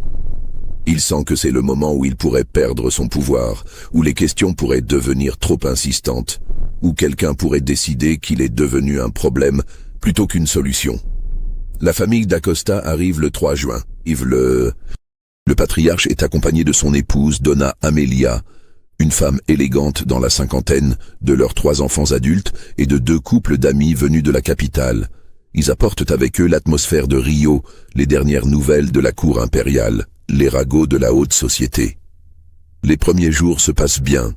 Il sent que c'est le moment où il pourrait perdre son pouvoir, où les questions pourraient devenir trop insistantes, où quelqu'un pourrait décider qu'il est devenu un problème plutôt qu'une solution. La famille d'Acosta arrive le 3 juin. Le patriarche est accompagné de son épouse Donna Amelia, une femme élégante dans la cinquantaine, de leurs 3 enfants adultes et de 2 couples d'amis venus de la capitale. Ils apportent avec eux l'atmosphère de Rio, les dernières nouvelles de la cour impériale, les ragots de la haute société. Les premiers jours se passent bien.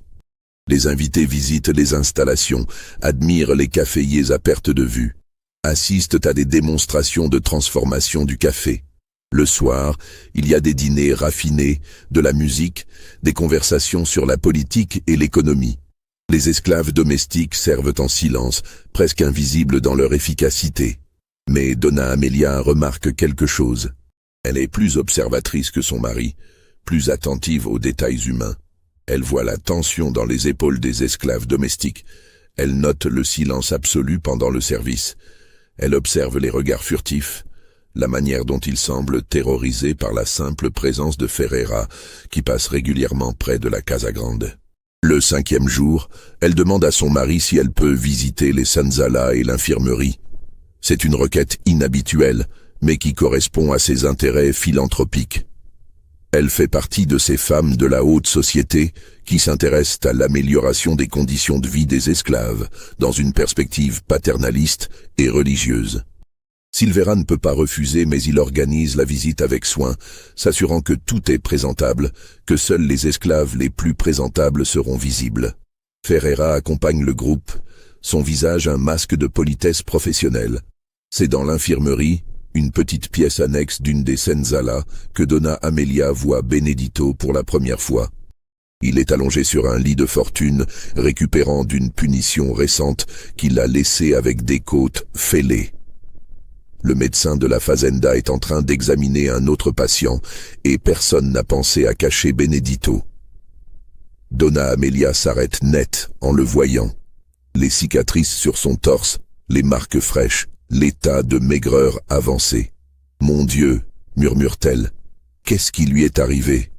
Les invités visitent les installations, admirent les caféiers à perte de vue, assistent à des démonstrations de transformation du café. Le soir, il y a des dîners raffinés, de la musique, des conversations sur la politique et l'économie. Les esclaves domestiques servent en silence, presque invisibles dans leur efficacité. Mais Donna Amelia remarque quelque chose. Elle est plus observatrice que son mari, plus attentive aux détails humains. Elle voit la tension dans les épaules des esclaves domestiques. Elle note le silence absolu pendant le service. Elle observe les regards furtifs, la manière dont ils semblent terrorisés par la simple présence de Ferreira, qui passe régulièrement près de la Casa Grande. Le 5e jour, elle demande à son mari si elle peut visiter les senzala et l'infirmerie. C'est une requête inhabituelle, mais qui correspond à ses intérêts philanthropiques. Elle fait partie de ces femmes de la haute société qui s'intéressent à l'amélioration des conditions de vie des esclaves, dans une perspective paternaliste et religieuse. Silveira ne peut pas refuser, mais il organise la visite avec soin, s'assurant que tout est présentable, que seuls les esclaves les plus présentables seront visibles. Ferreira accompagne le groupe, son visage un masque de politesse professionnelle. C'est dans l'infirmerie, une petite pièce annexe d'une des senzala, que Donna Amelia voit Benedito pour la première fois. Il est allongé sur un lit de fortune, récupérant d'une punition récente qu'il a laissée avec des côtes fêlées. Le médecin de la Fazenda est en train d'examiner un autre patient, et personne n'a pensé à cacher Benedito. Donna Amelia s'arrête net en le voyant. Les cicatrices sur son torse, les marques fraîches, l'état de maigreur avancé. « Mon Dieu !» murmure-t-elle. « Qu'est-ce qui lui est arrivé ?»«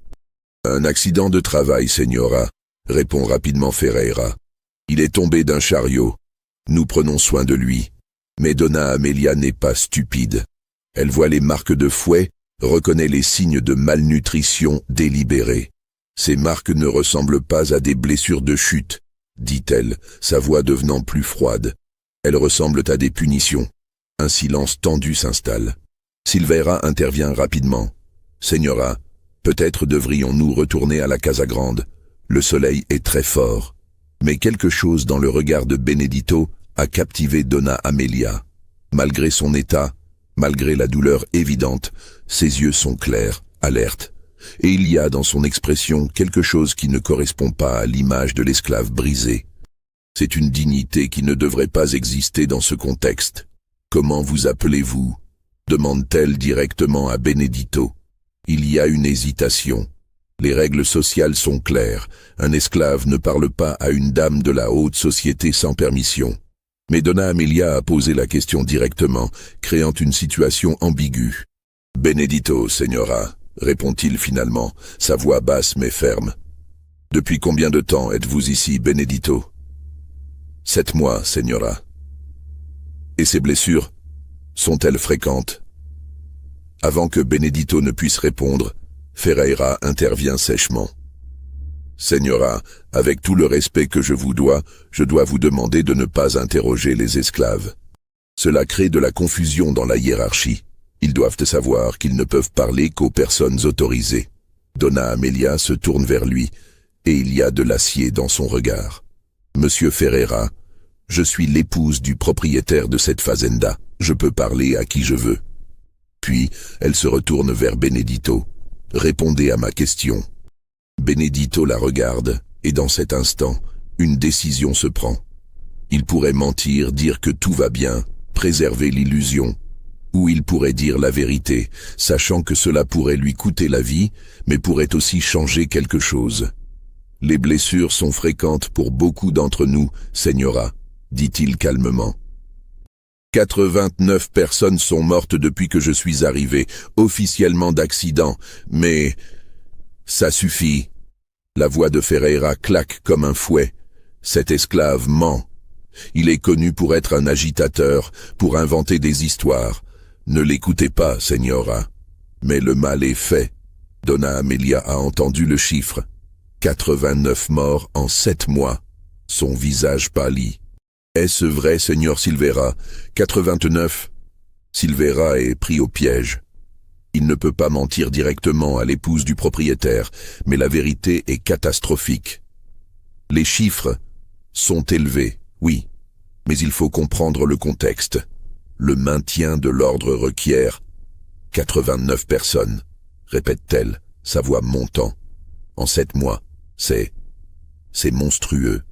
Un accident de travail, Señora » répond rapidement Ferreira. « Il est tombé d'un chariot. Nous prenons soin de lui. » Mais Donna Amelia n'est pas stupide. Elle voit les marques de fouet, Reconnaît les signes de malnutrition délibérée. Ces marques ne ressemblent pas à des blessures de chute, dit-elle, sa voix devenant plus froide. Elles ressemblent à des punitions. Un silence tendu s'installe. Silveira intervient rapidement. « Señora, peut-être devrions-nous retourner à la Casa Grande. Le soleil est très fort. » Mais quelque chose dans le regard de Benedito a captivé Donna Amelia. Malgré son état, malgré la douleur évidente, ses yeux sont clairs, alertes. Et il y a dans son expression quelque chose qui ne correspond pas à l'image de l'esclave brisé. C'est une dignité qui ne devrait pas exister dans ce contexte. « Comment vous appelez-vous » demande-t-elle directement à Benedito. Il y a une hésitation. Les règles sociales sont claires. Un esclave ne parle pas à une dame de la haute société sans permission. Mais Donna Amelia a posé la question directement, créant une situation ambiguë. « Benedito, señora » répond-il finalement, sa voix basse mais ferme. « Depuis combien de temps êtes-vous ici, Benedito » ? « 7 mois, señora. »« Et ces blessures sont-elles fréquentes ?» Avant que Benedito ne puisse répondre, Ferreira intervient sèchement. « Señora, avec tout le respect que je dois vous demander de ne pas interroger les esclaves. Cela crée de la confusion dans la hiérarchie. Ils doivent savoir qu'ils ne peuvent parler qu'aux personnes autorisées. » Donna Amelia se tourne vers lui, et il y a de l'acier dans son regard. « Monsieur Ferreira, je suis l'épouse du propriétaire de cette fazenda. Je peux parler à qui je veux. » Puis, elle se retourne vers Benedito. « Répondez à ma question. » Benedito la regarde, et dans cet instant, une décision se prend. Il pourrait mentir, dire que tout va bien, préserver l'illusion. Ou il pourrait dire la vérité, sachant que cela pourrait lui coûter la vie, mais pourrait aussi changer quelque chose. « Les blessures sont fréquentes pour beaucoup d'entre nous, señora, » dit-il calmement. 89 personnes sont mortes depuis que je suis arrivé, officiellement d'accident, mais... Ça suffit. La voix de Ferreira claque comme un fouet. Cet esclave ment. Il est connu pour être un agitateur, pour inventer des histoires. Ne l'écoutez pas, señora. Mais le mal est fait. Donna Amelia a entendu le chiffre. 89 morts en 7 mois. Son visage pâlit. Est-ce vrai, Señor Silveira? 89. Silveira est pris au piège. Il ne peut pas mentir directement à l'épouse du propriétaire, mais la vérité est catastrophique. Les chiffres sont élevés, oui, mais il faut comprendre le contexte. Le maintien de l'ordre requiert 89 personnes, répète-t-elle, sa voix montant. En 7 mois, c'est monstrueux.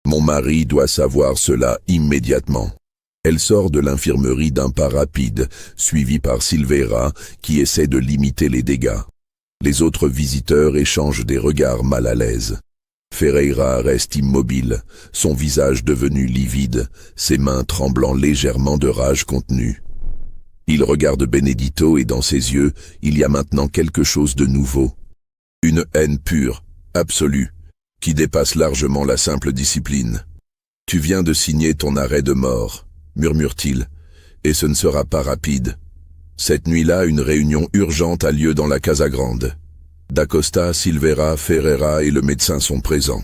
Mon mari doit savoir cela immédiatement. Elle sort de l'infirmerie d'un pas rapide, suivie par Silveira, qui essaie de limiter les dégâts. Les autres visiteurs échangent des regards mal à l'aise. Ferreira reste immobile, son visage devenu livide, ses mains tremblant légèrement de rage contenue. Il regarde Benedito et dans ses yeux, il y a maintenant quelque chose de nouveau. Une haine pure, absolue, qui dépasse largement la simple discipline. « Tu viens de signer ton arrêt de mort », murmure-t-il, « et ce ne sera pas rapide. Cette nuit-là, une réunion urgente a lieu dans la Casa Grande. D'Acosta, Silveira, Ferreira et le médecin sont présents.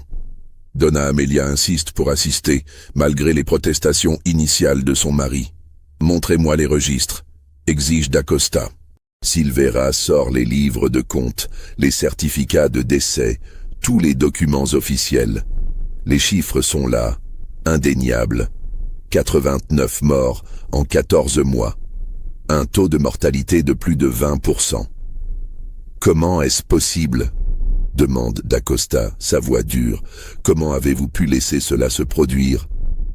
Donna Amelia insiste pour assister, malgré les protestations initiales de son mari. « Montrez-moi les registres », exige d'Acosta. Silveira sort les livres de compte, les certificats de décès, tous les documents officiels. Les chiffres sont là, indéniables. 89 morts en 14 mois. Un taux de mortalité de plus de 20%. « Comment est-ce possible ?» demande d'Acosta, sa voix dure. « Comment avez-vous pu laisser cela se produire ?»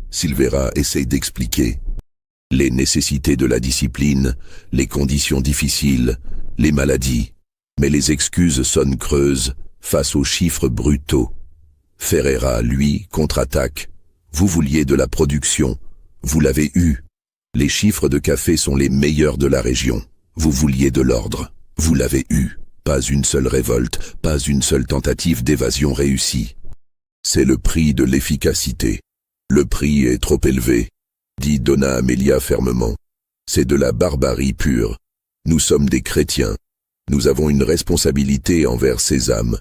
Silveira essaie d'expliquer. Les nécessités de la discipline, les conditions difficiles, les maladies. Mais les excuses sonnent creuses face aux chiffres brutaux. Ferreira, lui, contre-attaque. Vous vouliez de la production. Vous l'avez eu. Les chiffres de café sont les meilleurs de la région. Vous vouliez de l'ordre. Vous l'avez eu. Pas une seule révolte, pas une seule tentative d'évasion réussie. C'est le prix de l'efficacité. Le prix est trop élevé, dit Donna Amelia fermement. C'est de la barbarie pure. Nous sommes des chrétiens. Nous avons une responsabilité envers ces âmes,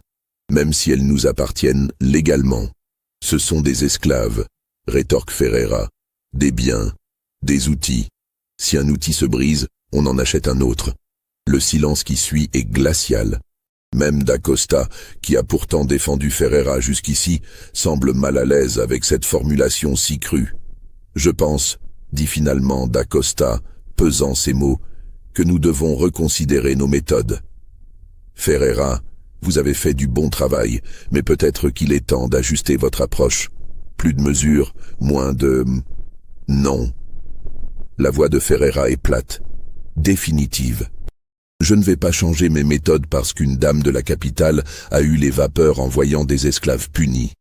même si elles nous appartiennent légalement. Ce sont des esclaves, rétorque Ferreira. Des biens, des outils. Si un outil se brise, on en achète un autre. Le silence qui suit est glacial. Même Da Costa, qui a pourtant défendu Ferreira jusqu'ici, semble mal à l'aise avec cette formulation si crue. Je pense, dit finalement Da Costa, pesant ses mots, que nous devons reconsidérer nos méthodes. Ferreira, vous avez fait du bon travail, mais peut-être qu'il est temps d'ajuster votre approche. Plus de mesures, moins de... Non. La voix de Ferreira est plate, définitive. Je ne vais pas changer mes méthodes parce qu'une dame de la capitale a eu les vapeurs en voyant des esclaves punis.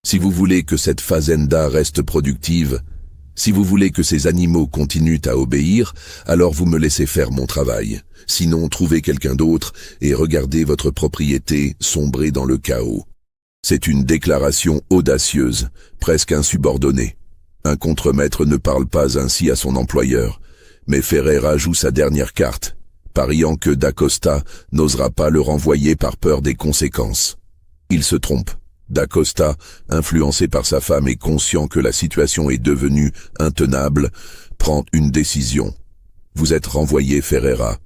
Si vous voulez que cette fazenda reste productive, si vous voulez que ces animaux continuent à obéir, alors vous me laissez faire mon travail. Sinon, trouvez quelqu'un d'autre et regardez votre propriété sombrer dans le chaos. C'est une déclaration audacieuse, presque insubordonnée. Un contremaître ne parle pas ainsi à son employeur, mais Ferreira joue sa dernière carte, pariant que Da Costa n'osera pas le renvoyer par peur des conséquences. Il se trompe. Da Costa, influencé par sa femme et conscient que la situation est devenue intenable, prend une décision. Vous êtes renvoyé, Ferreira.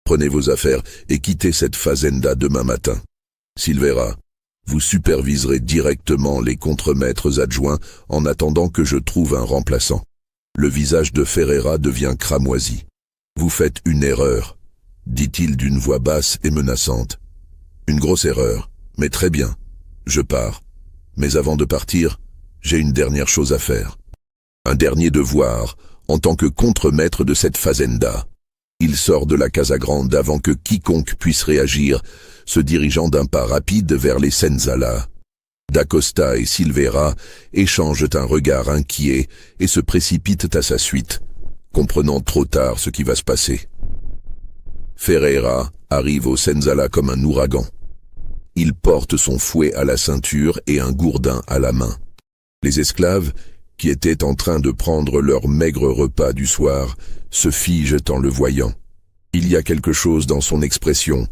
Prenez vos affaires et quittez cette fazenda demain matin. Silveira, vous superviserez directement les contremaîtres adjoints en attendant que je trouve un remplaçant. Le visage de Ferreira devient cramoisi. Vous faites une erreur, dit-il d'une voix basse et menaçante. Une grosse erreur, mais très bien. Je pars. Mais avant de partir, j'ai une dernière chose à faire. Un dernier devoir, en tant que contremaître de cette fazenda. Il sort de la Casa Grande avant que quiconque puisse réagir, se dirigeant d'un pas rapide vers les Senzala. Da Costa et Silveira échangent un regard inquiet et se précipitent à sa suite, comprenant trop tard ce qui va se passer. Ferreira arrive au Senzala comme un ouragan. Il porte son fouet à la ceinture et un gourdin à la main. Les esclaves, qui étaient en train de prendre leur maigre repas du soir, se figent en le voyant. Il y a quelque chose dans son expression,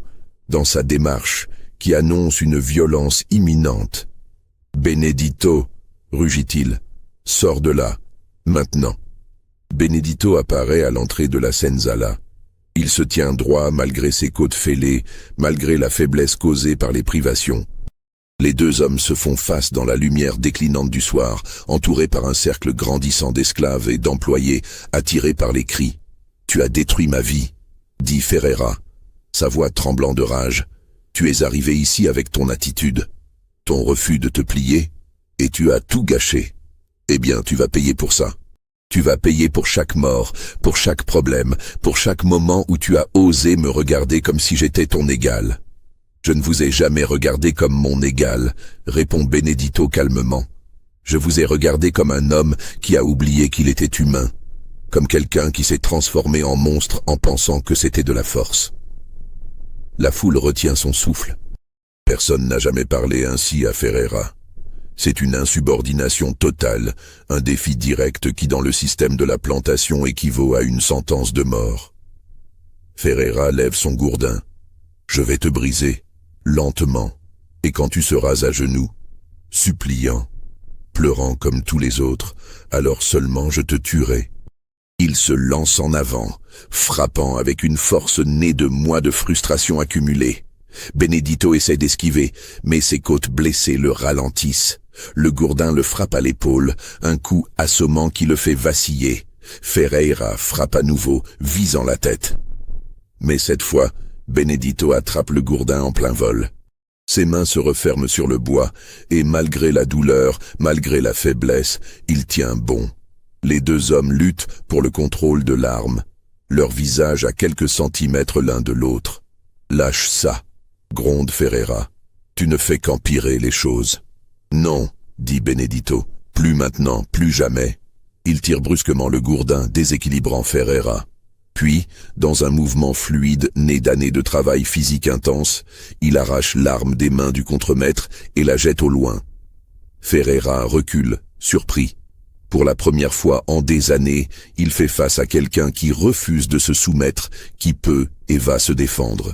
dans sa démarche, qui annonce une violence imminente. « Benedito » rugit-il, « sors de là, maintenant !» Benedito apparaît à l'entrée de la Senzala. Il se tient droit malgré ses côtes fêlées, malgré la faiblesse causée par les privations. Les deux hommes se font face dans la lumière déclinante du soir, entourés par un cercle grandissant d'esclaves et d'employés, attirés par les cris. « Tu as détruit ma vie », dit Ferreira, sa voix tremblant de rage. « Tu es arrivé ici avec ton attitude, ton refus de te plier, et tu as tout gâché. Eh bien, tu vas payer pour ça. Tu vas payer pour chaque mort, pour chaque problème, pour chaque moment où tu as osé me regarder comme si j'étais ton égal. » « Je ne vous ai jamais regardé comme mon égal, » répond Benedito calmement. « Je vous ai regardé comme un homme qui a oublié qu'il était humain, comme quelqu'un qui s'est transformé en monstre en pensant que c'était de la force. » La foule retient son souffle. Personne n'a jamais parlé ainsi à Ferreira. C'est une insubordination totale, un défi direct qui dans le système de la plantation équivaut à une sentence de mort. Ferreira lève son gourdin. « Je vais te briser. » Lentement, et quand tu seras à genoux, suppliant, pleurant comme tous les autres, alors seulement je te tuerai. Il se lance en avant, frappant avec une force née de mois de frustration accumulée. Benedito essaie d'esquiver, mais ses côtes blessées le ralentissent. Le gourdin le frappe à l'épaule, un coup assommant qui le fait vaciller. Ferreira frappe à nouveau, visant la tête. Mais cette fois, Benedito attrape le gourdin en plein vol. Ses mains se referment sur le bois, et malgré la douleur, malgré la faiblesse, il tient bon. Les deux hommes luttent pour le contrôle de l'arme, leur visage à quelques centimètres l'un de l'autre. « Lâche ça !» gronde Ferreira. « Tu ne fais qu'empirer les choses. »« Non !» dit Benedito. « Plus maintenant, plus jamais. » Il tire brusquement le gourdin, déséquilibrant Ferreira. Puis, dans un mouvement fluide né d'années de travail physique intense, il arrache l'arme des mains du contremaître et la jette au loin. Ferreira recule, surpris. Pour la première fois en des années, il fait face à quelqu'un qui refuse de se soumettre, qui peut et va se défendre.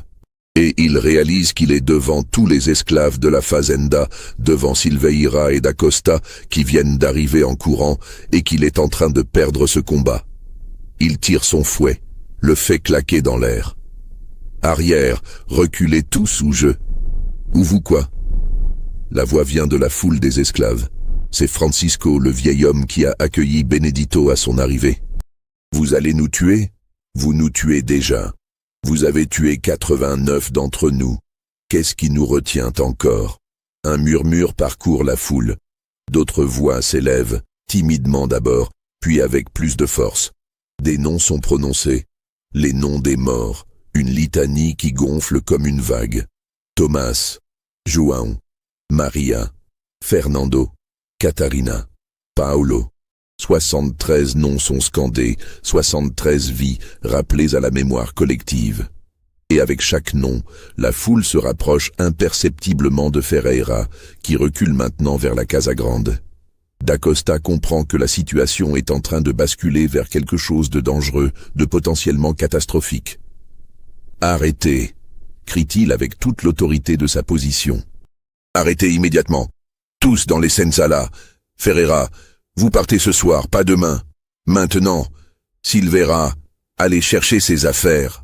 Et il réalise qu'il est devant tous les esclaves de la fazenda, devant Silveira et d'Acosta qui viennent d'arriver en courant et qu'il est en train de perdre ce combat. Il tire son fouet, le fait claquer dans l'air. Arrière, reculez tous ou je. Ou vous quoi? La voix vient de la foule des esclaves. C'est Francisco, le vieil homme qui a accueilli Benedito à son arrivée. Vous allez nous tuer? Vous nous tuez déjà. Vous avez tué 89 d'entre nous. Qu'est-ce qui nous retient encore? Un murmure parcourt la foule. D'autres voix s'élèvent, timidement d'abord, puis avec plus de force. Des noms sont prononcés. Les noms des morts. Une litanie qui gonfle comme une vague. Thomas, João, Maria, Fernando, Catarina, Paolo. 73 noms sont scandés, 73 vies rappelées à la mémoire collective. Et avec chaque nom, la foule se rapproche imperceptiblement de Ferreira, qui recule maintenant vers la Casa Grande. D'Acosta comprend que la situation est en train de basculer vers quelque chose de dangereux, de potentiellement catastrophique. « Arrêtez !» crie-t-il avec toute l'autorité de sa position. « Arrêtez immédiatement! Tous dans les sensalas! Ferreira, vous partez ce soir, pas demain. Maintenant, Silveira, allez chercher ses affaires. »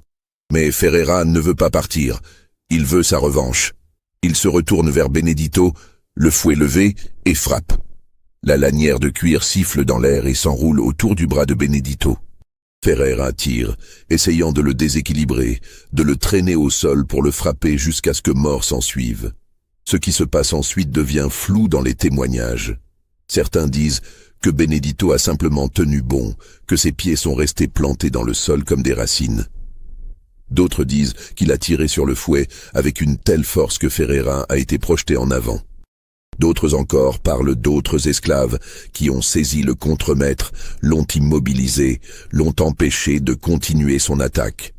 Mais Ferreira ne veut pas partir. Il veut sa revanche. Il se retourne vers Benedito, le fouet levé, et frappe. La lanière de cuir siffle dans l'air et s'enroule autour du bras de Benedito. Ferreira tire, essayant de le déséquilibrer, de le traîner au sol pour le frapper jusqu'à ce que mort s'ensuive. Ce qui se passe ensuite devient flou dans les témoignages. Certains disent que Benedito a simplement tenu bon, que ses pieds sont restés plantés dans le sol comme des racines. D'autres disent qu'il a tiré sur le fouet avec une telle force que Ferreira a été projeté en avant. D'autres encore parlent d'autres esclaves qui ont saisi le contremaître, l'ont immobilisé, l'ont empêché de continuer son attaque.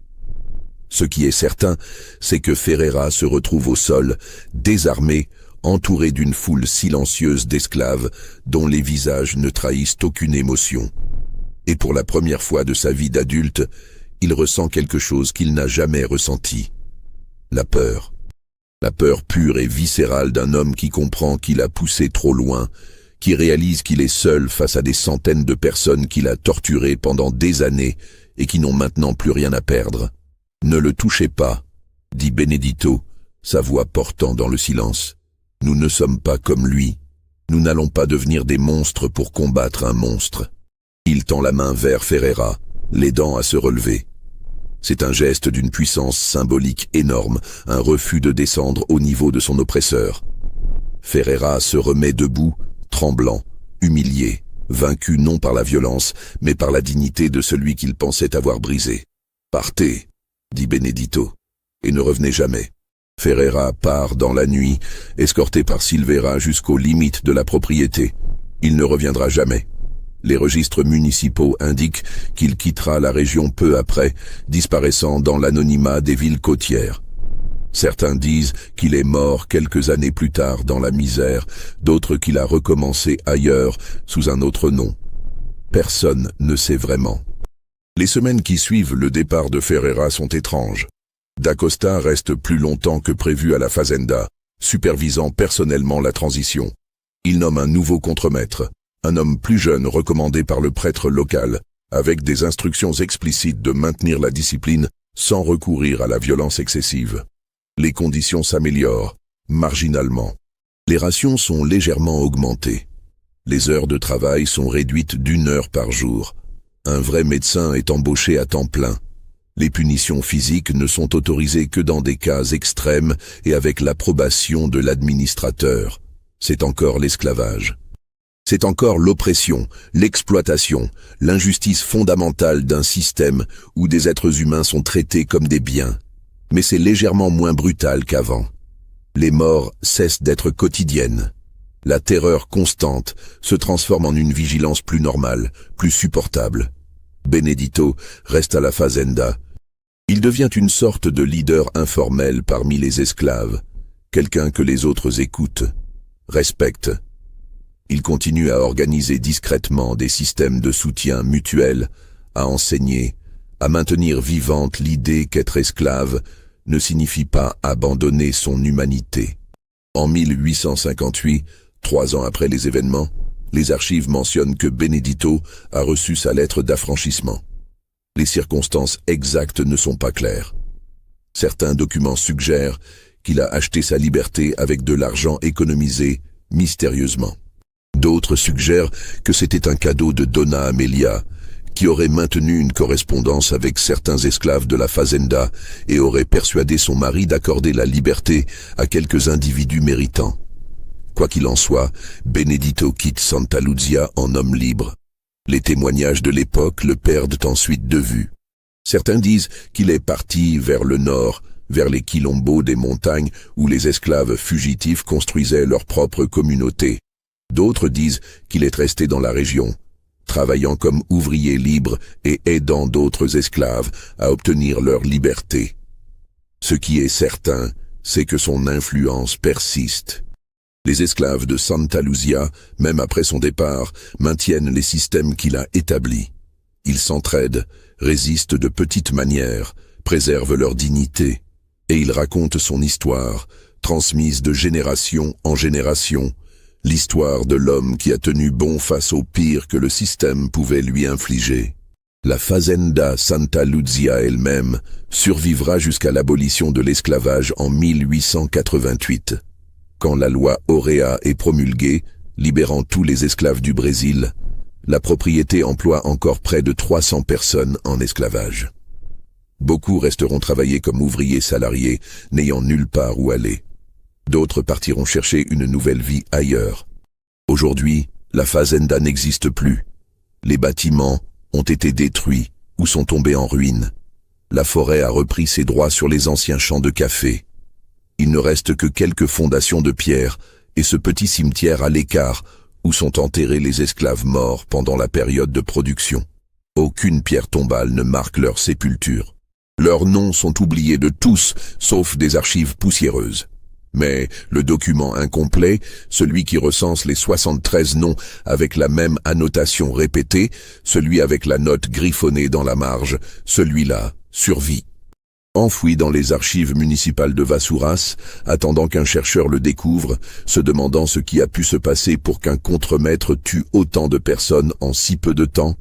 Ce qui est certain, c'est que Ferreira se retrouve au sol, désarmé, entouré d'une foule silencieuse d'esclaves dont les visages ne trahissent aucune émotion. Et pour la première fois de sa vie d'adulte, il ressent quelque chose qu'il n'a jamais ressenti. La peur. La peur pure et viscérale d'un homme qui comprend qu'il a poussé trop loin, qui réalise qu'il est seul face à des centaines de personnes qu'il a torturées pendant des années et qui n'ont maintenant plus rien à perdre. « Ne le touchez pas », dit Benedito, sa voix portant dans le silence. « Nous ne sommes pas comme lui. Nous n'allons pas devenir des monstres pour combattre un monstre. » Il tend la main vers Ferreira, l'aidant à se relever. C'est un geste d'une puissance symbolique énorme, un refus de descendre au niveau de son oppresseur. Ferreira se remet debout, tremblant, humilié, vaincu non par la violence, mais par la dignité de celui qu'il pensait avoir brisé. « Partez », dit Benedito, « et ne revenez jamais. » Ferreira part dans la nuit, escorté par Silveira jusqu'aux limites de la propriété. Il ne reviendra jamais. Les registres municipaux indiquent qu'il quittera la région peu après, disparaissant dans l'anonymat des villes côtières. Certains disent qu'il est mort quelques années plus tard dans la misère, d'autres qu'il a recommencé ailleurs, sous un autre nom. Personne ne sait vraiment. Les semaines qui suivent le départ de Ferreira sont étranges. D'Acosta reste plus longtemps que prévu à la fazenda, supervisant personnellement la transition. Il nomme un nouveau contremaître, un homme plus jeune recommandé par le prêtre local, avec des instructions explicites de maintenir la discipline sans recourir à la violence excessive. Les conditions s'améliorent, marginalement. Les rations sont légèrement augmentées. Les heures de travail sont réduites d'1 heure par jour. Un vrai médecin est embauché à temps plein. Les punitions physiques ne sont autorisées que dans des cas extrêmes et avec l'approbation de l'administrateur. C'est encore l'esclavage. C'est encore l'oppression, l'exploitation, l'injustice fondamentale d'un système où des êtres humains sont traités comme des biens. Mais c'est légèrement moins brutal qu'avant. Les morts cessent d'être quotidiennes. La terreur constante se transforme en une vigilance plus normale, plus supportable. Benedito reste à la fazenda. Il devient une sorte de leader informel parmi les esclaves, quelqu'un que les autres écoutent, respectent. Il continue à organiser discrètement des systèmes de soutien mutuel, à enseigner, à maintenir vivante l'idée qu'être esclave ne signifie pas abandonner son humanité. En 1858, 3 ans après les événements, les archives mentionnent que Benedito a reçu sa lettre d'affranchissement. Les circonstances exactes ne sont pas claires. Certains documents suggèrent qu'il a acheté sa liberté avec de l'argent économisé mystérieusement. D'autres suggèrent que c'était un cadeau de Donna Amelia, qui aurait maintenu une correspondance avec certains esclaves de la fazenda et aurait persuadé son mari d'accorder la liberté à quelques individus méritants. Quoi qu'il en soit, Benedito quitte Santa Luzia en homme libre. Les témoignages de l'époque le perdent ensuite de vue. Certains disent qu'il est parti vers le nord, vers les quilombos des montagnes où les esclaves fugitifs construisaient leur propre communauté. D'autres disent qu'il est resté dans la région, travaillant comme ouvrier libre et aidant d'autres esclaves à obtenir leur liberté. Ce qui est certain, c'est que son influence persiste. Les esclaves de Santa Luzia, même après son départ, maintiennent les systèmes qu'il a établis. Ils s'entraident, résistent de petites manières, préservent leur dignité, et il raconte son histoire, transmise de génération en génération, l'histoire de l'homme qui a tenu bon face au pire que le système pouvait lui infliger. La fazenda Santa Luzia elle-même survivra jusqu'à l'abolition de l'esclavage en 1888. Quand la loi Auréa est promulguée, libérant tous les esclaves du Brésil, la propriété emploie encore près de 300 personnes en esclavage. Beaucoup resteront travailler comme ouvriers salariés, n'ayant nulle part où aller. D'autres partiront chercher une nouvelle vie ailleurs. Aujourd'hui, la fazenda n'existe plus. Les bâtiments ont été détruits ou sont tombés en ruine. La forêt a repris ses droits sur les anciens champs de café. Il ne reste que quelques fondations de pierre et ce petit cimetière à l'écart où sont enterrés les esclaves morts pendant la période de production. Aucune pierre tombale ne marque leur sépulture. Leurs noms sont oubliés de tous, sauf des archives poussiéreuses. Mais le document incomplet, celui qui recense les 73 noms avec la même annotation répétée, celui avec la note griffonnée dans la marge, celui-là survit. Enfoui dans les archives municipales de Vassouras, attendant qu'un chercheur le découvre, se demandant ce qui a pu se passer pour qu'un contremaître tue autant de personnes en si peu de temps,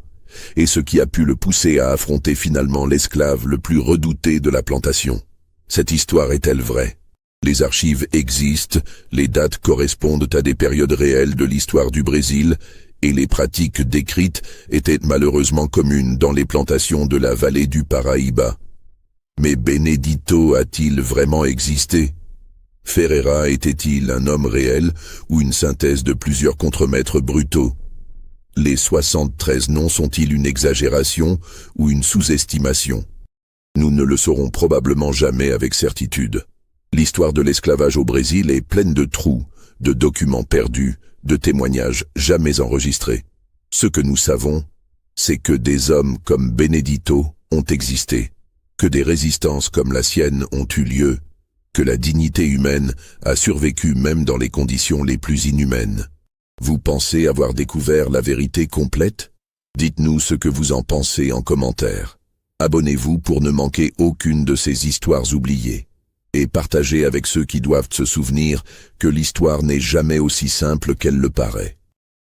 et ce qui a pu le pousser à affronter finalement l'esclave le plus redouté de la plantation. Cette histoire est-elle vraie ? Les archives existent, les dates correspondent à des périodes réelles de l'histoire du Brésil, et les pratiques décrites étaient malheureusement communes dans les plantations de la vallée du Paraíba. Mais Benedito a-t-il vraiment existé? Ferreira était-il un homme réel ou une synthèse de plusieurs contremaîtres brutaux? Les 73 noms sont-ils une exagération ou une sous-estimation? Nous ne le saurons probablement jamais avec certitude. L'histoire de l'esclavage au Brésil est pleine de trous, de documents perdus, de témoignages jamais enregistrés. Ce que nous savons, c'est que des hommes comme Benedito ont existé, que des résistances comme la sienne ont eu lieu, que la dignité humaine a survécu même dans les conditions les plus inhumaines. Vous pensez avoir découvert la vérité complète? Dites-nous ce que vous en pensez en commentaire. Abonnez-vous pour ne manquer aucune de ces histoires oubliées. Et partagez avec ceux qui doivent se souvenir que l'histoire n'est jamais aussi simple qu'elle le paraît.